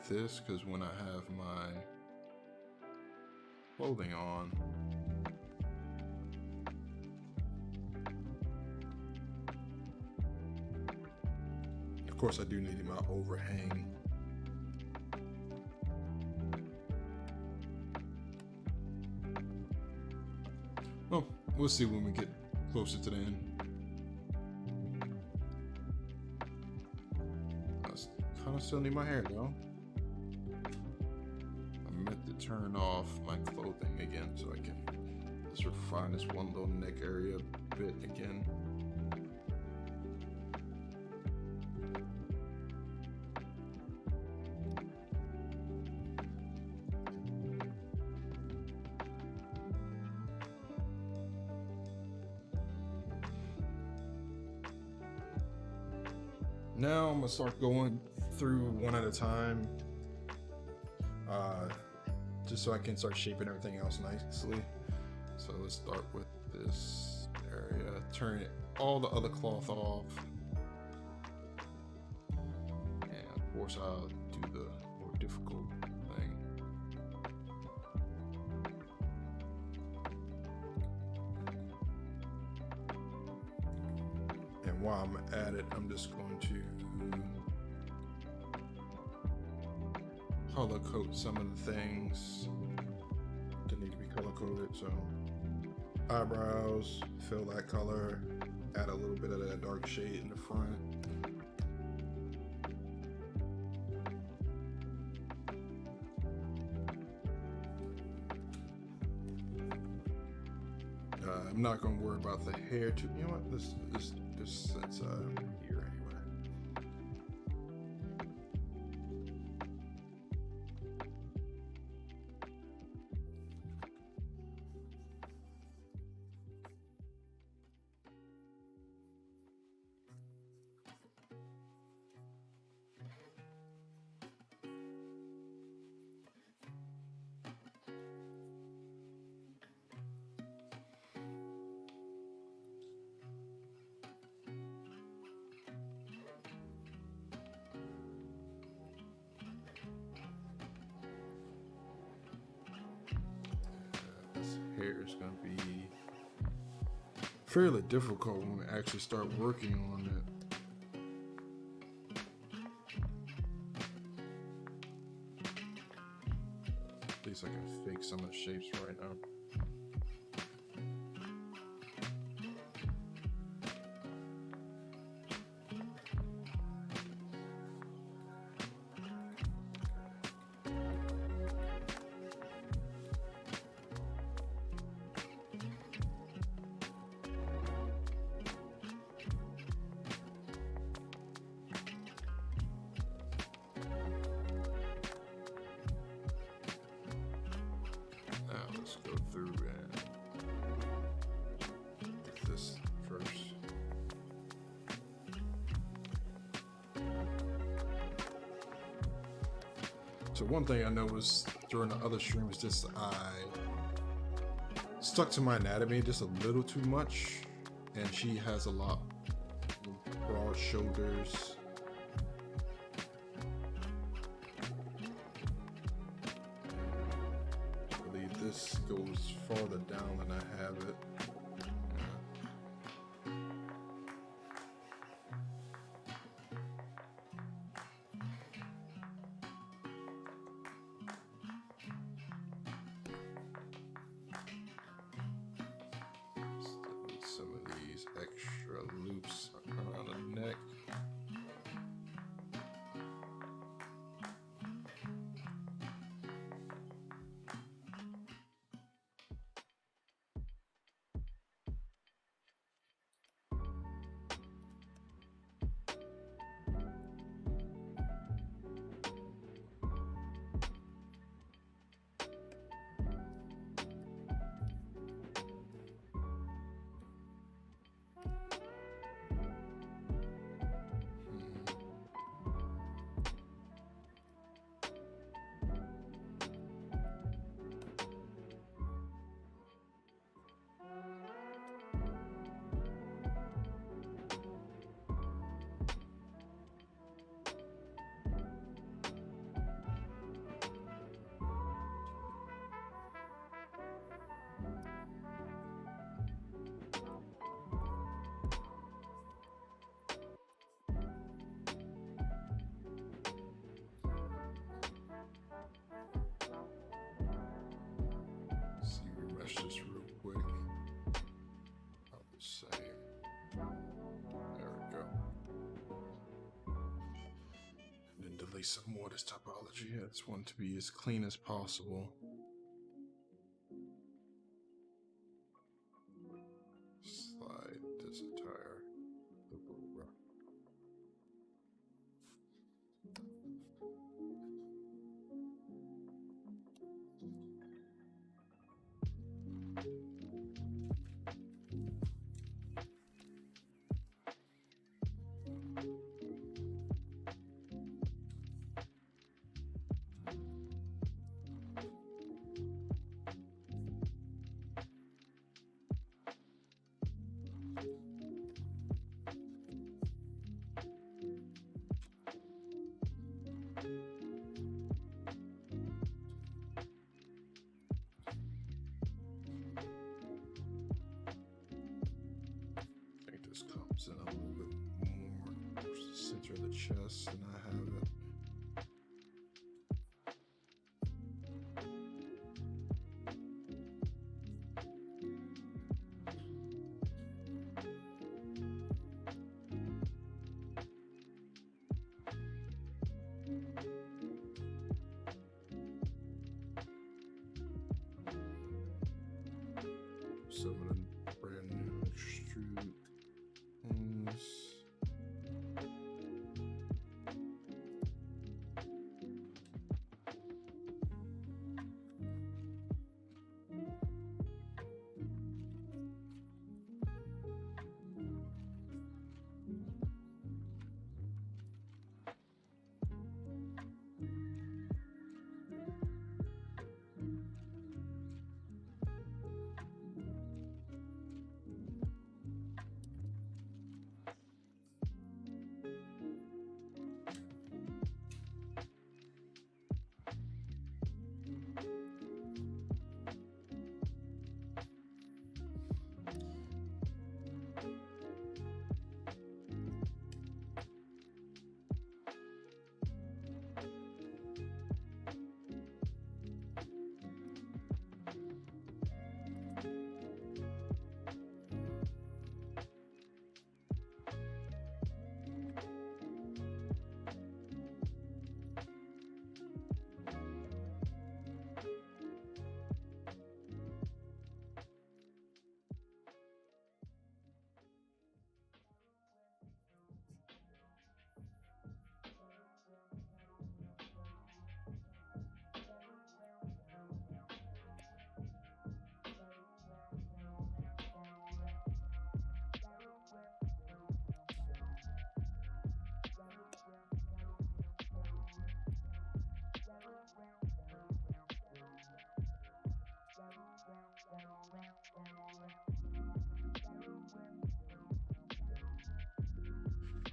this, because when I have my clothing on, of course I do need my overhang. Well, we'll see when we get closer to the end. I kind of still need my hair though. I meant to turn off my clothing again so I can just refine this one little neck area a bit again. Now I'm gonna start going through one at a time, just so I can start shaping everything else nicely. So let's start with this area, turn all the other cloth off, and of course I'll do the more difficult thing. And while I'm at it, I'm just going to color code some of the things that need to be color coded. So eyebrows, fill that color, add a little bit of that dark shade in the front. I'm not going to worry about the hair too. You know what? This since here anyway. Hair is going to be fairly difficult when we actually start working on it. At least I can fake some of the shapes right now. Let's go through and get this first. So one thing I noticed during the other stream was just I stuck to my anatomy just a little too much, and she has a lot broad shoulders. I believe this goes farther down than I have it. Some of these extra loops around the neck. Just real quick. About the same. There we go. And then delete some more of this topology. I just want it to be as clean as possible. Slide this entire loop over. This comes in a little bit more towards the center of the chest than I have it. Some of them brand new extrude things.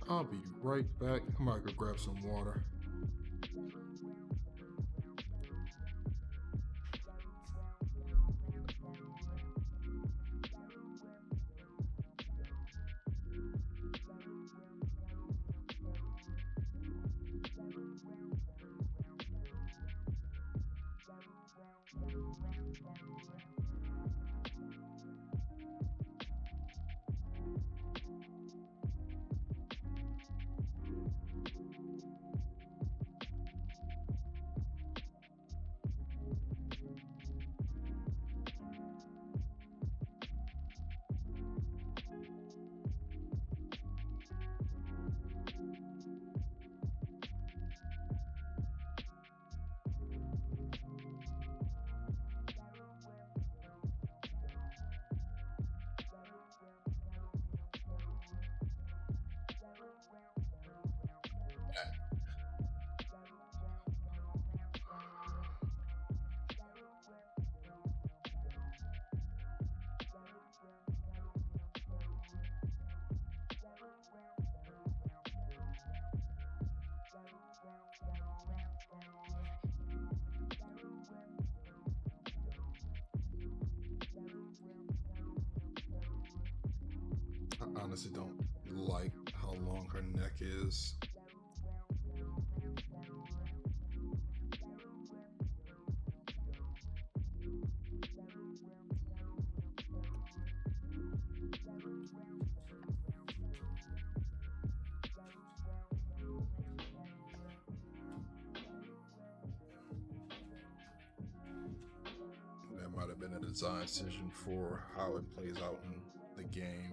I'll be right back. I'm gonna go grab some water. I honestly don't like how long her neck is. That might have been a design decision for how it plays out in the game.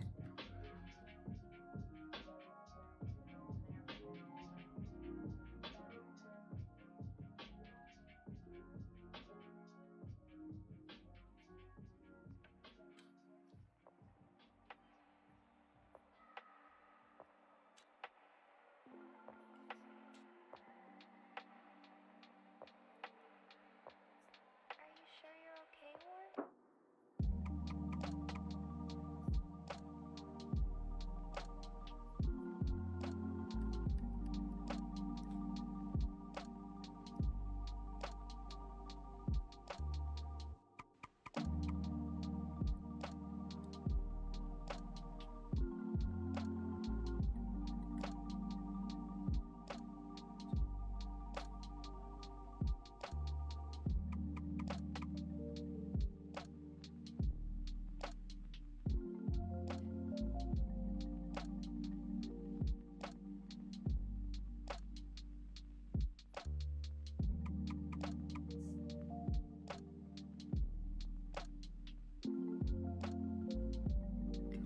Are you sure you're okay, Warren?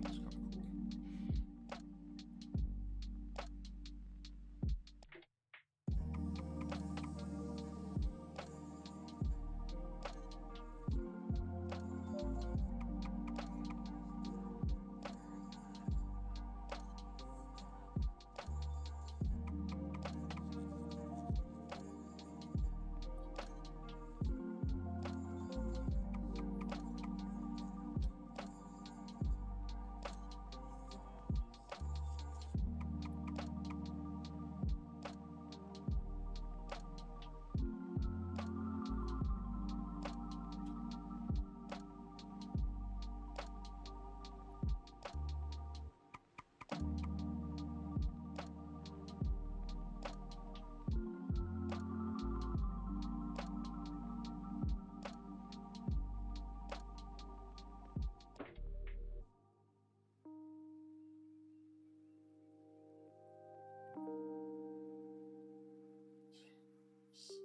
That's kind of cool.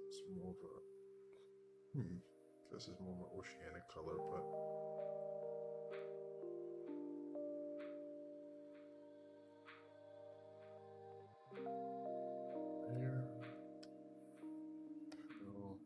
It's more of a This is more of an oceanic color, but there. So,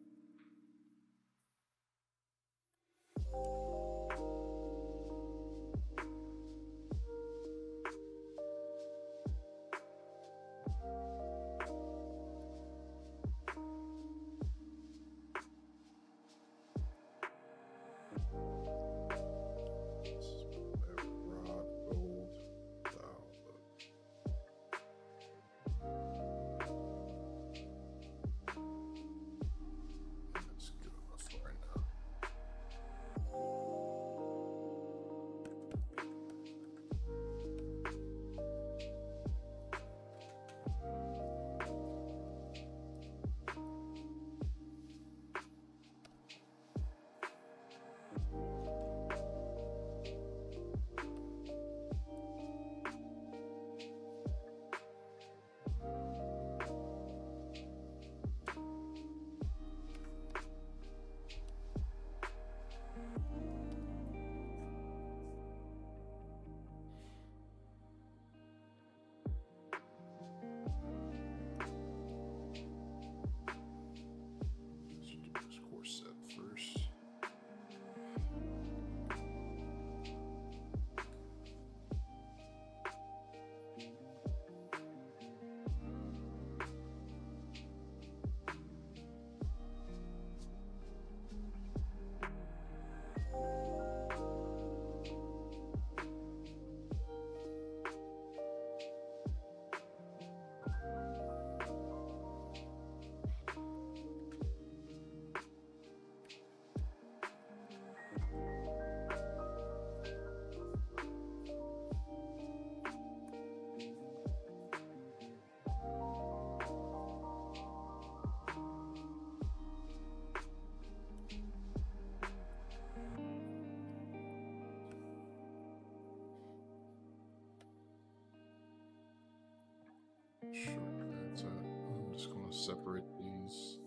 shortcuts. I'm just gonna separate these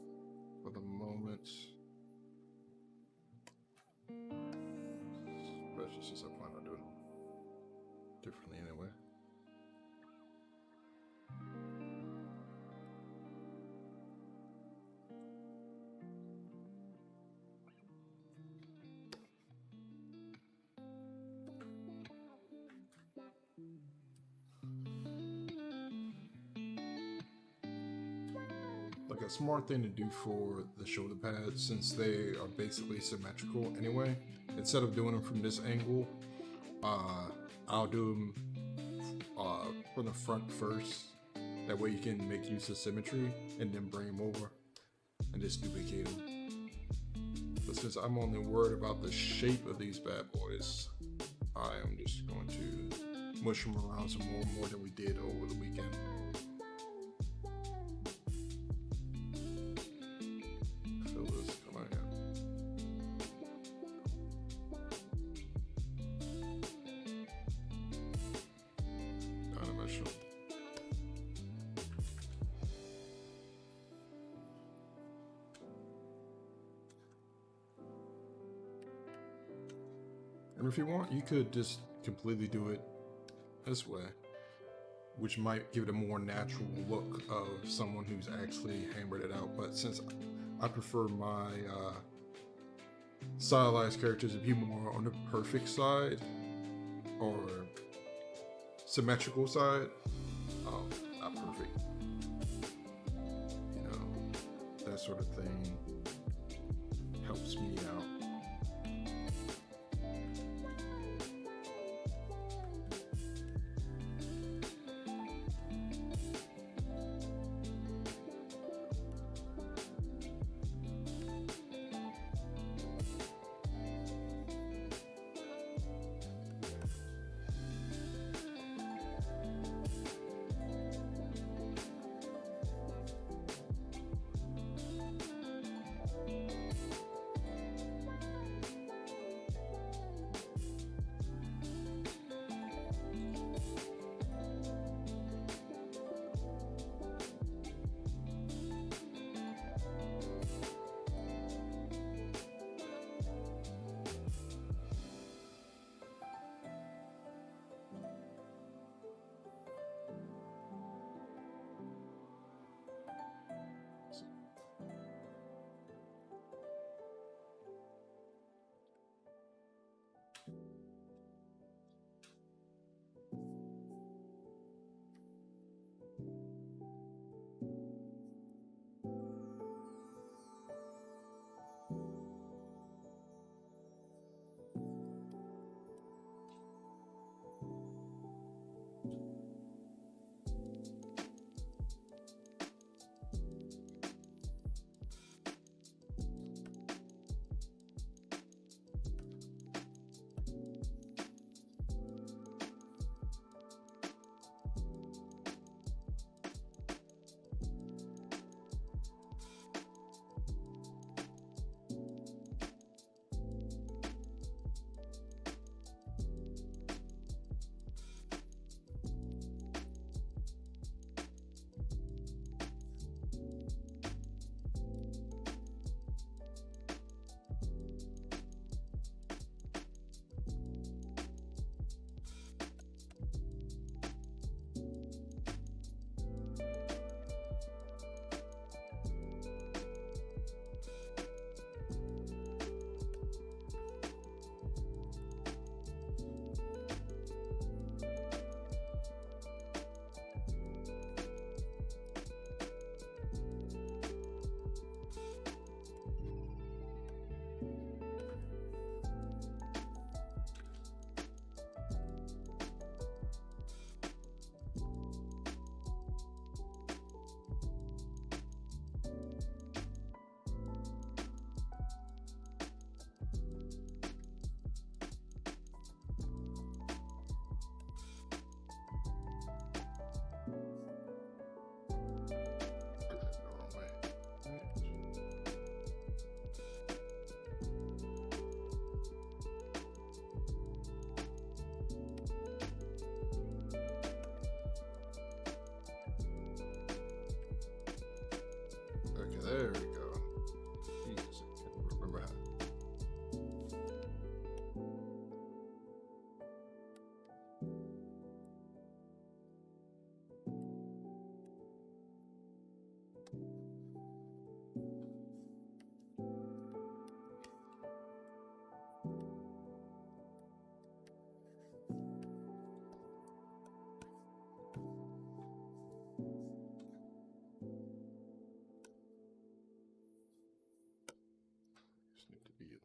for the moment. Especially since I plan on doing it differently anyway. Like a smart thing to do for the shoulder pads, since they are basically symmetrical anyway, instead of doing them from this angle, I'll do them from the front first. That way you can make use of symmetry and then bring them over and just duplicate them. But since I'm only worried about the shape of these bad boys, I am just going to mush them around some more than we did over the weekend. Fill this, come on here. Animation. And if you want, you could just completely do it this way, which might give it a more natural look of someone who's actually hammered it out. But since I prefer my stylized characters to be more on the perfect side or symmetrical side, not perfect, you know, that sort of thing helps me out.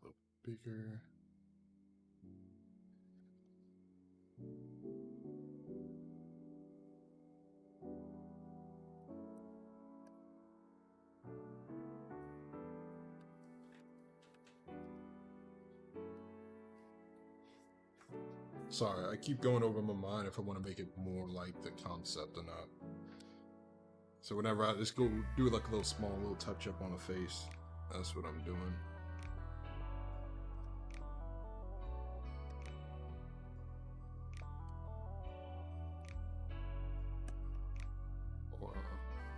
little bigger. Sorry, I keep going over my mind if I want to make it more like the concept or not. So whenever I just go do like a little small little touch up on the face, that's what I'm doing. Or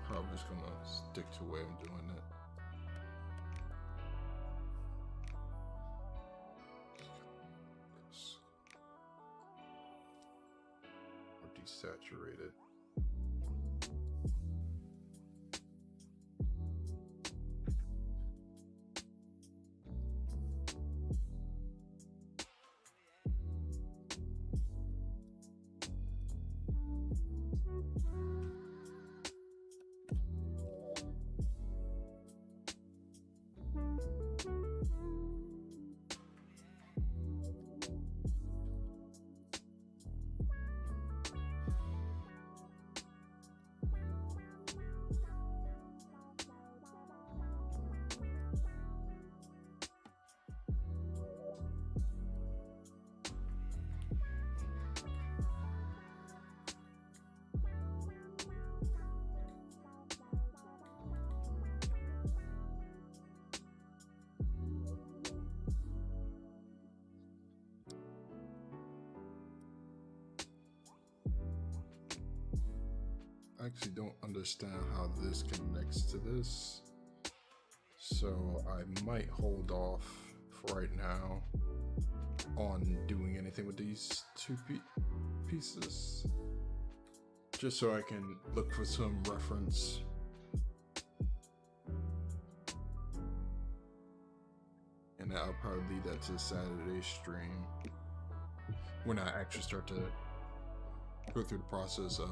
probably just gonna stick to the way I'm doing it. Or desaturated. I actually don't understand how this connects to this, so I might hold off for right now on doing anything with these two pieces, just so I can look for some reference. And I'll probably lead that to Saturday stream when I actually start to go through the process of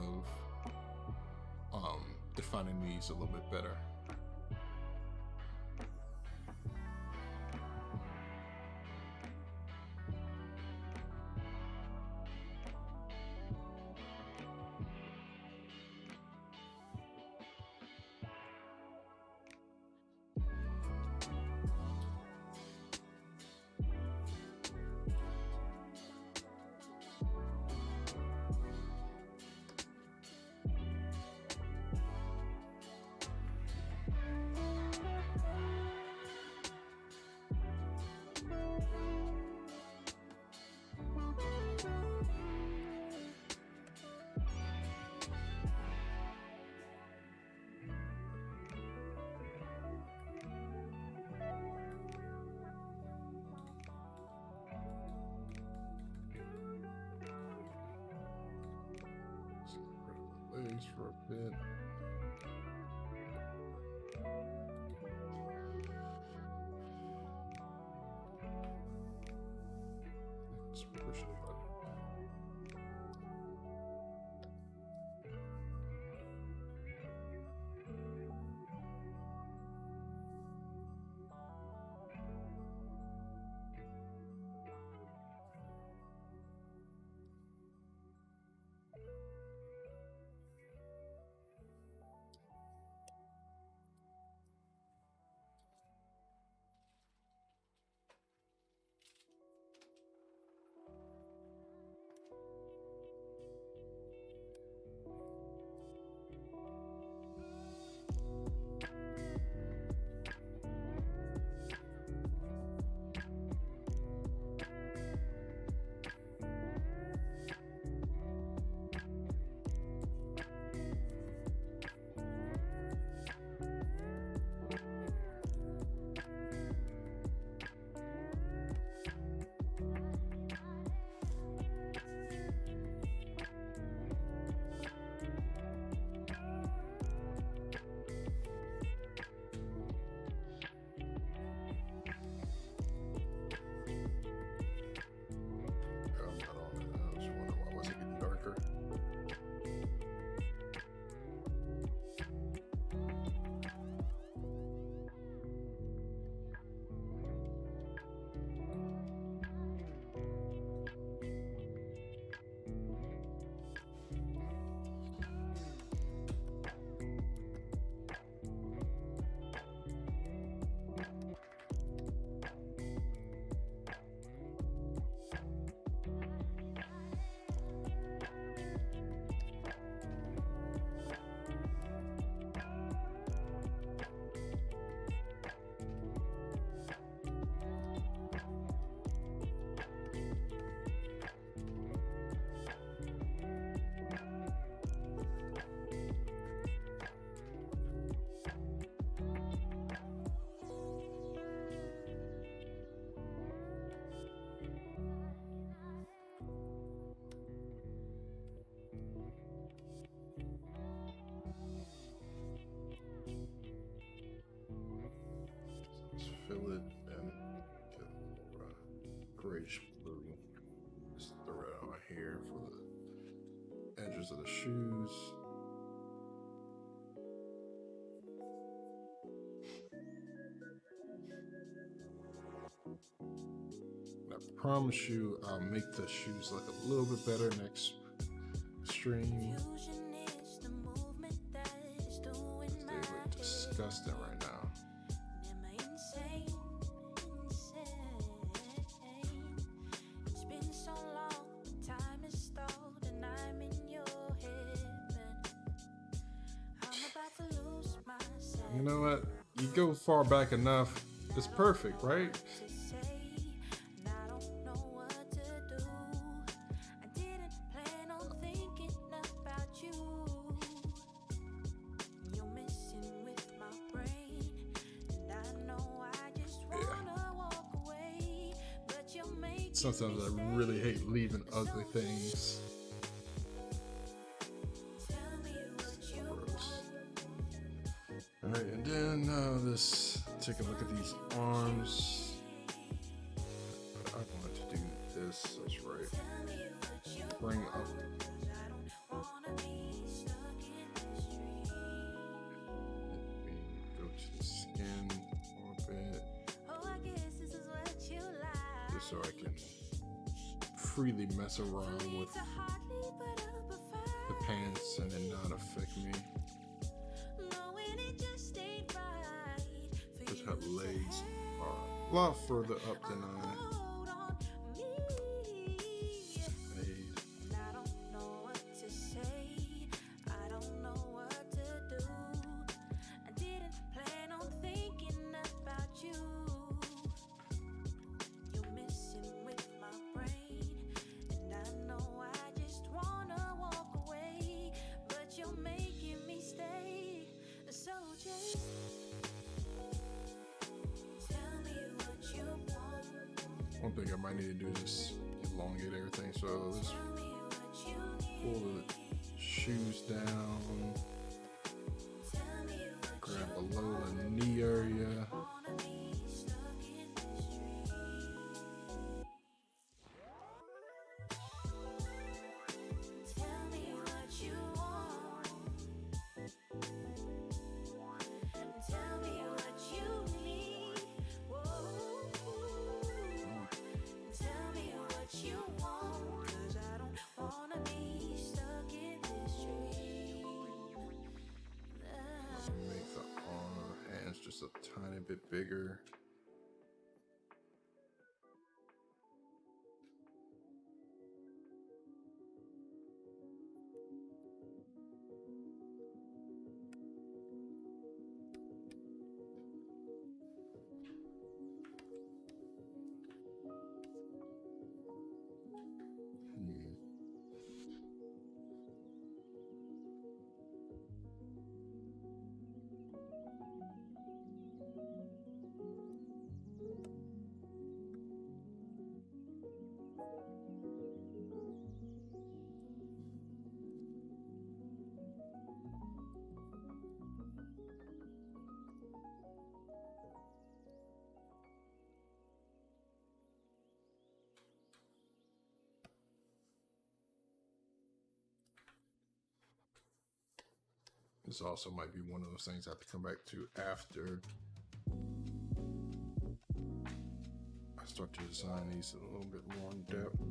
defining these a little bit better. Legs for a bit. Let's push the button. fill it and get a little, grayish blue. Just throw it out here for the edges of the shoes. And I promise you, I'll make the shoes look a little bit better next stream. They look disgusting right now. You know what? You go far back enough, it's perfect, right? Sometimes I really hate leaving ugly things. Alright, and then this, take a look at these arms. I wanted to do this, that's right. Bring up. Go to the skin a bit. Just so I can freely mess around with the pants and then not affect me. Just have legs are a lot further up than I made. One thing I might need to do is just elongate everything. So let's pull the shoes down, grab below the knee area. Make the hands just a tiny bit bigger. This also might be one of those things I have to come back to after I start to design these a little bit more in depth.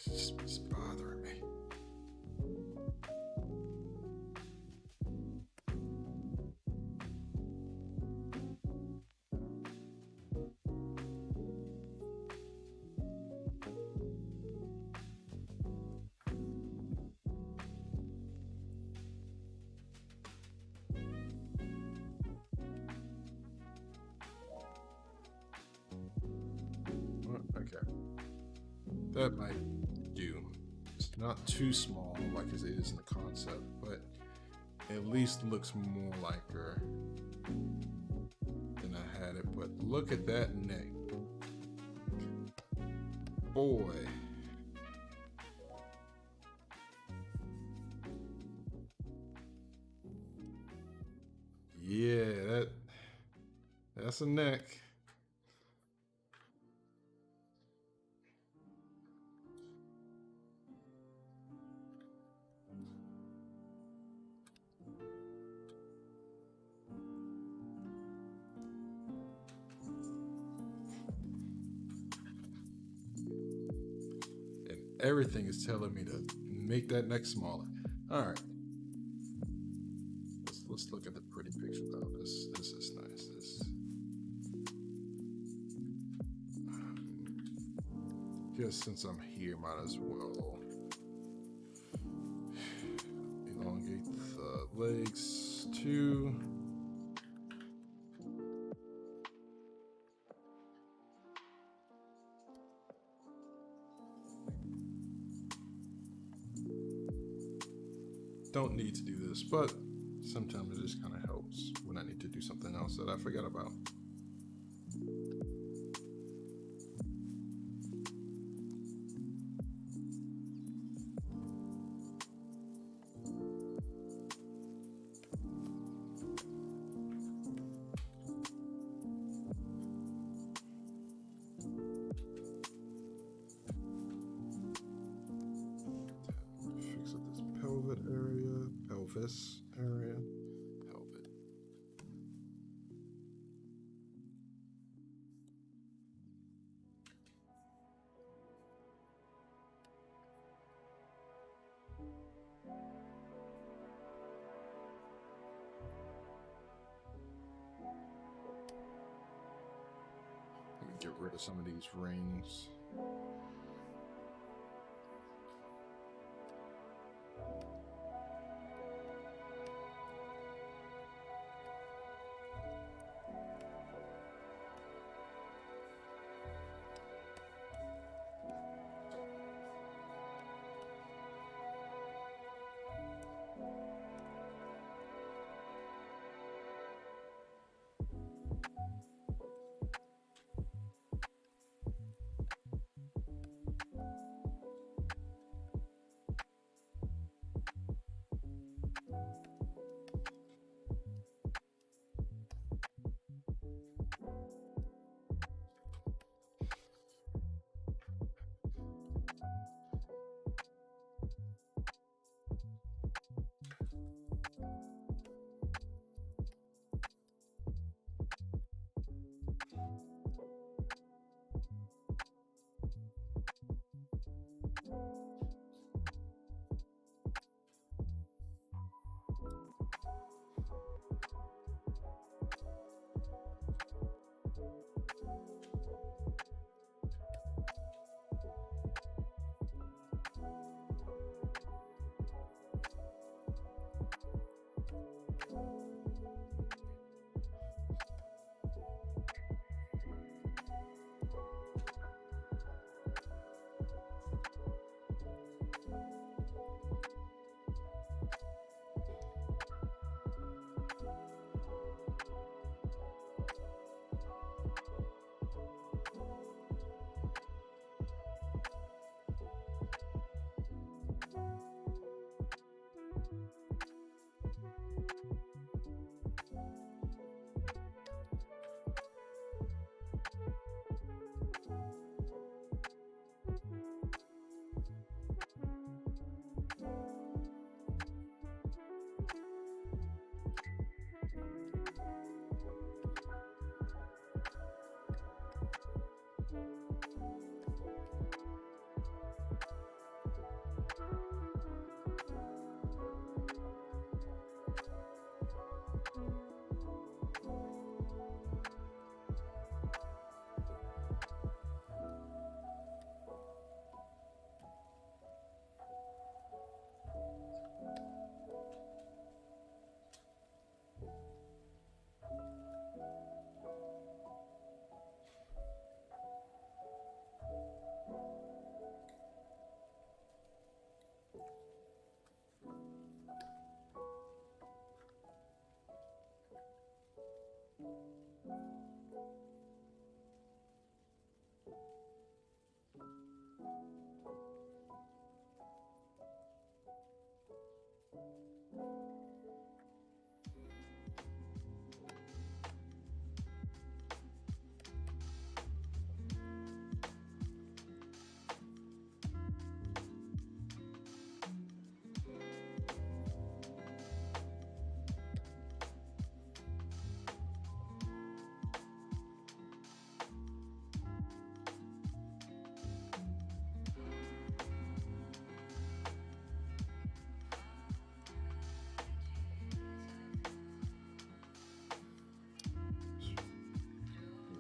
It's bothering me. Okay. That might do. It's not too small like it is in the concept, but at least looks more like her than I had it. But look at that neck. Boy. Yeah, that's a neck. And everything is telling me to make that neck smaller. All right. Let's look at the pretty picture though. This is nice. Just since I'm here, might as well elongate the legs too. Don't need to do this, but sometimes it just kind of helps when I need to do something else that I forgot about. Fix up this pelvic area, pelvis area, pelvic. Let me get rid of some of these rings.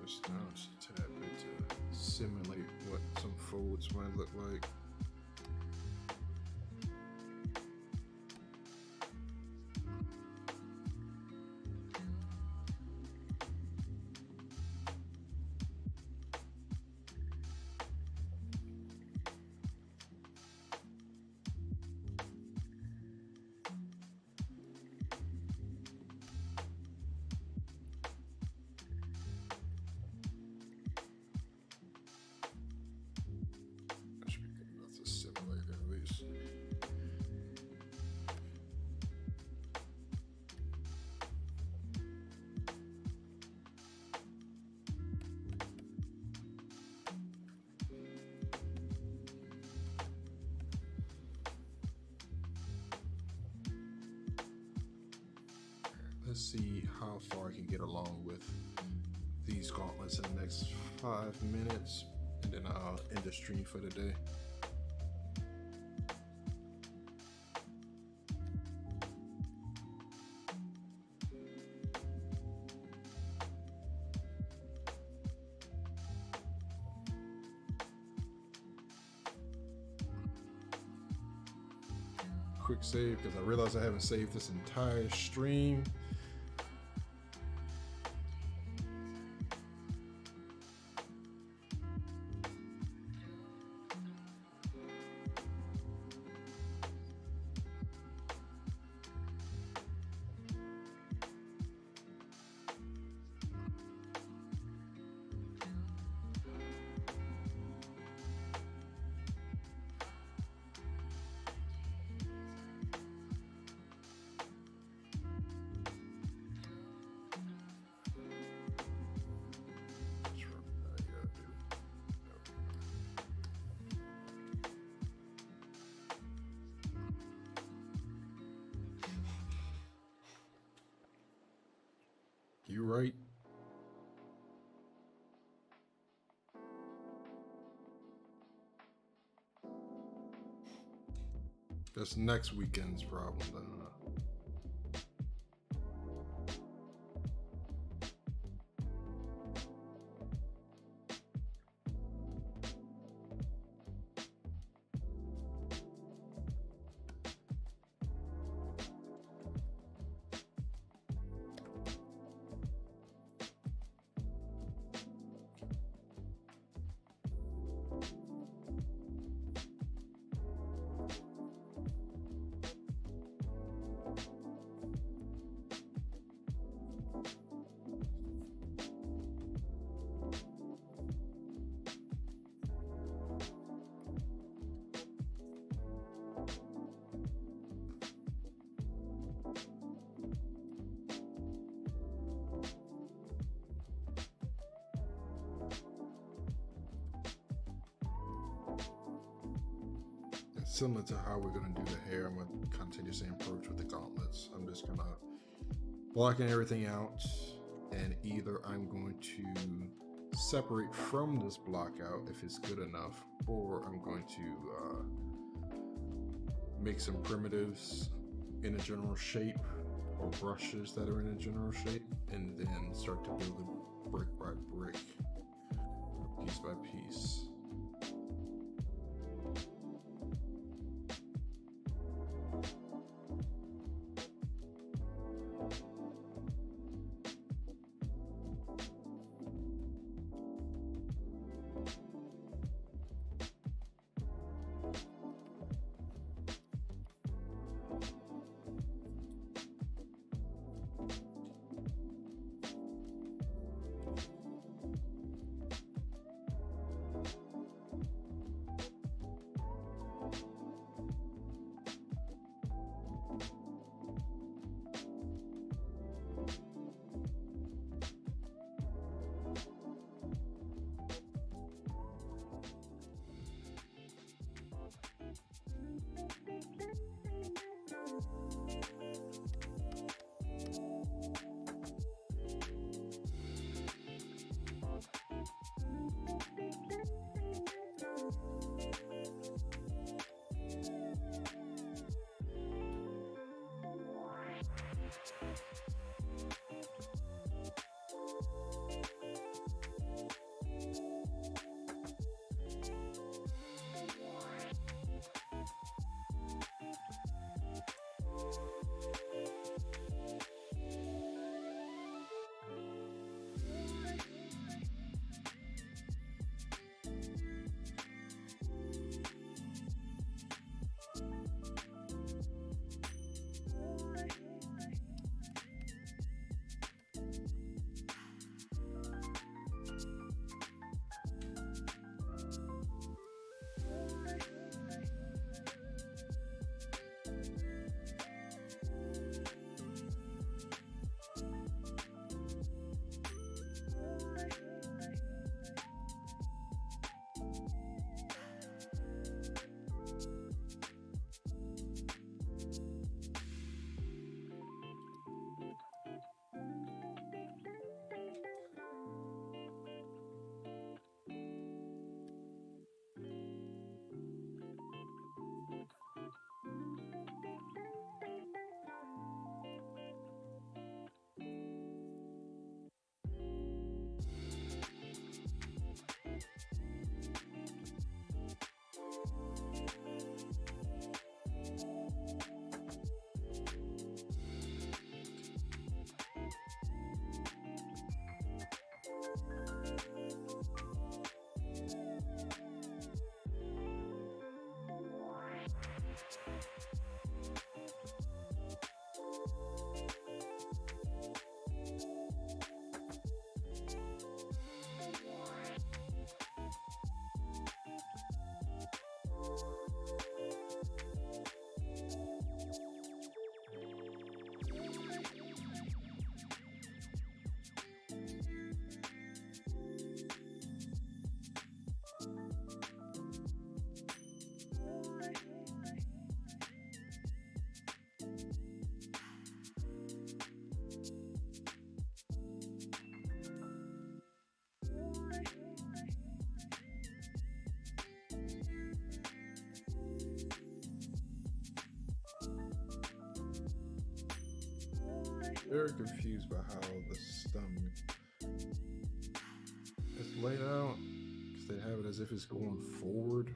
This now just a tad bit to simulate what some folds might look like. That should be good enough to simulate at least. Let's see how far I can get along with these gauntlets in the next 5 minutes, and then I'll end the stream for the day. Quick save because I realized I haven't saved this entire stream. You right. That's next weekend's problem then. Similar to how we're gonna do the hair, I'm gonna kind of take the same approach with the gauntlets. I'm just gonna blocking everything out, and either I'm going to separate from this block out if it's good enough, or I'm going to make some primitives in a general shape, or brushes that are in a general shape, and then start to build it brick by brick, piece by piece. Very confused by how the stomach is laid out because they have it as if it's going forward.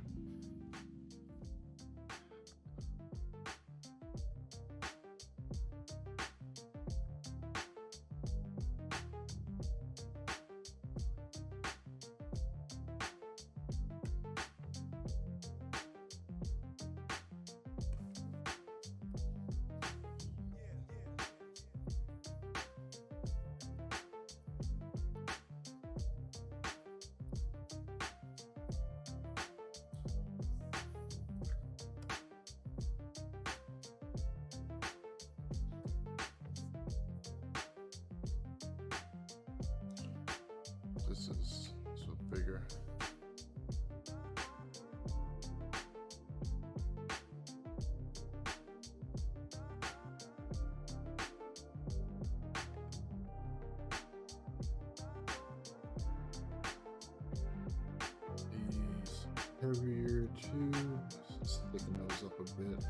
This is so bigger. These heavier too. Just thicken those up a bit.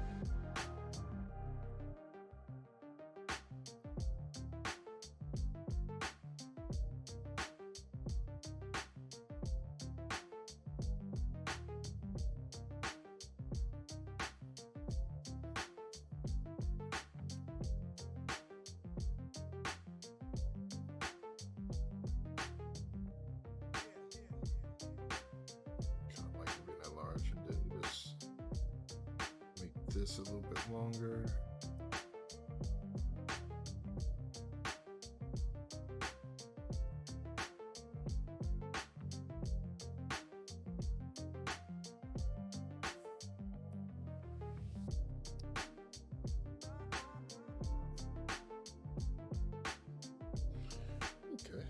Kind of like it being that large, and then just make this a little bit longer. Okay.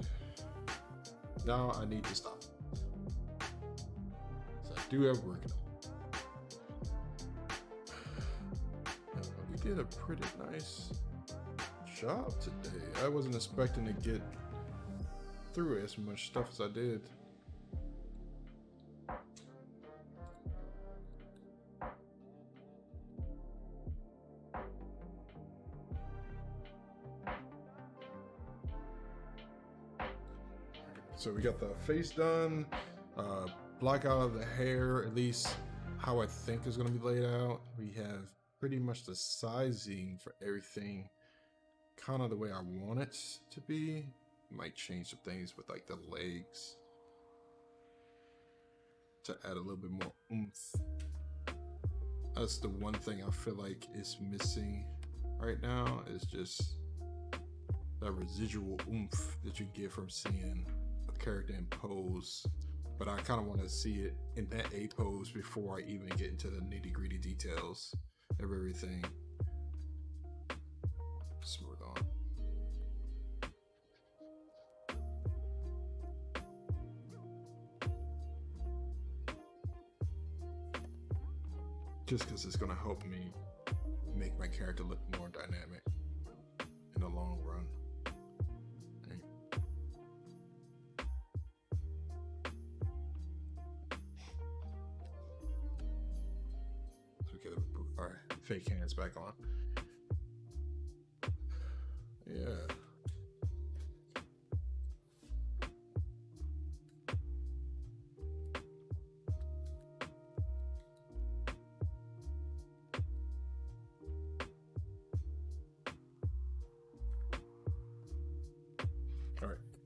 Now I need to stop. So I do have work to do. We did a pretty nice job today. I wasn't expecting to get through as much stuff as I did. So we got the face done, block out of the hair, at least how I think is going to be laid out. We have pretty much the sizing for everything kind of the way I want it to be. Might change some things with like the legs to add a little bit more oomph. That's the one thing I feel like is missing right now, is just that residual oomph that you get from seeing a character in pose. But I kind of want to see it in that A pose before I even get into the nitty-gritty details of everything. Smooth on. Just because it's going to help me make my character look more dynamic in the long run. So we get our fake hands back on. Yeah.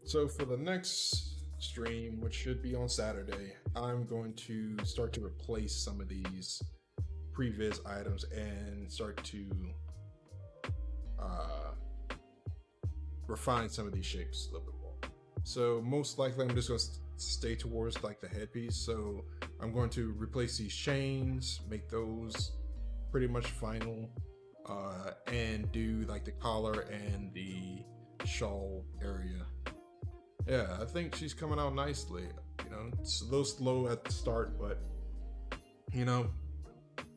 So for the next stream, which should be on Saturday, I'm going to start to replace some of these previs items and start to refine some of these shapes a little bit more. So most likely I'm just going to stay towards like the headpiece. So I'm going to replace these chains, make those pretty much final, and do like the collar and the shawl area. Yeah, I think she's coming out nicely. You know, it's a little slow at the start, but you know,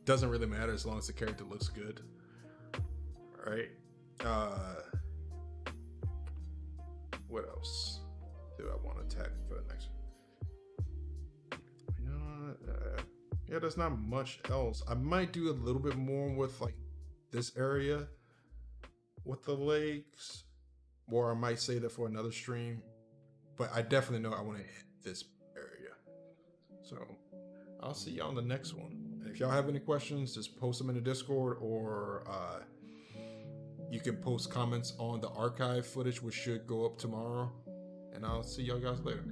doesn't really matter as long as the character looks good. All right. What else do I want to tackle for the next one? You know, yeah, there's not much else. I might do a little bit more with like this area with the legs, or I might save that for another stream. But I definitely know I want to hit this area. So I'll see y'all on the next one. If y'all have any questions, just post them in the Discord, or you can post comments on the archive footage, which should go up tomorrow. And I'll see y'all guys later.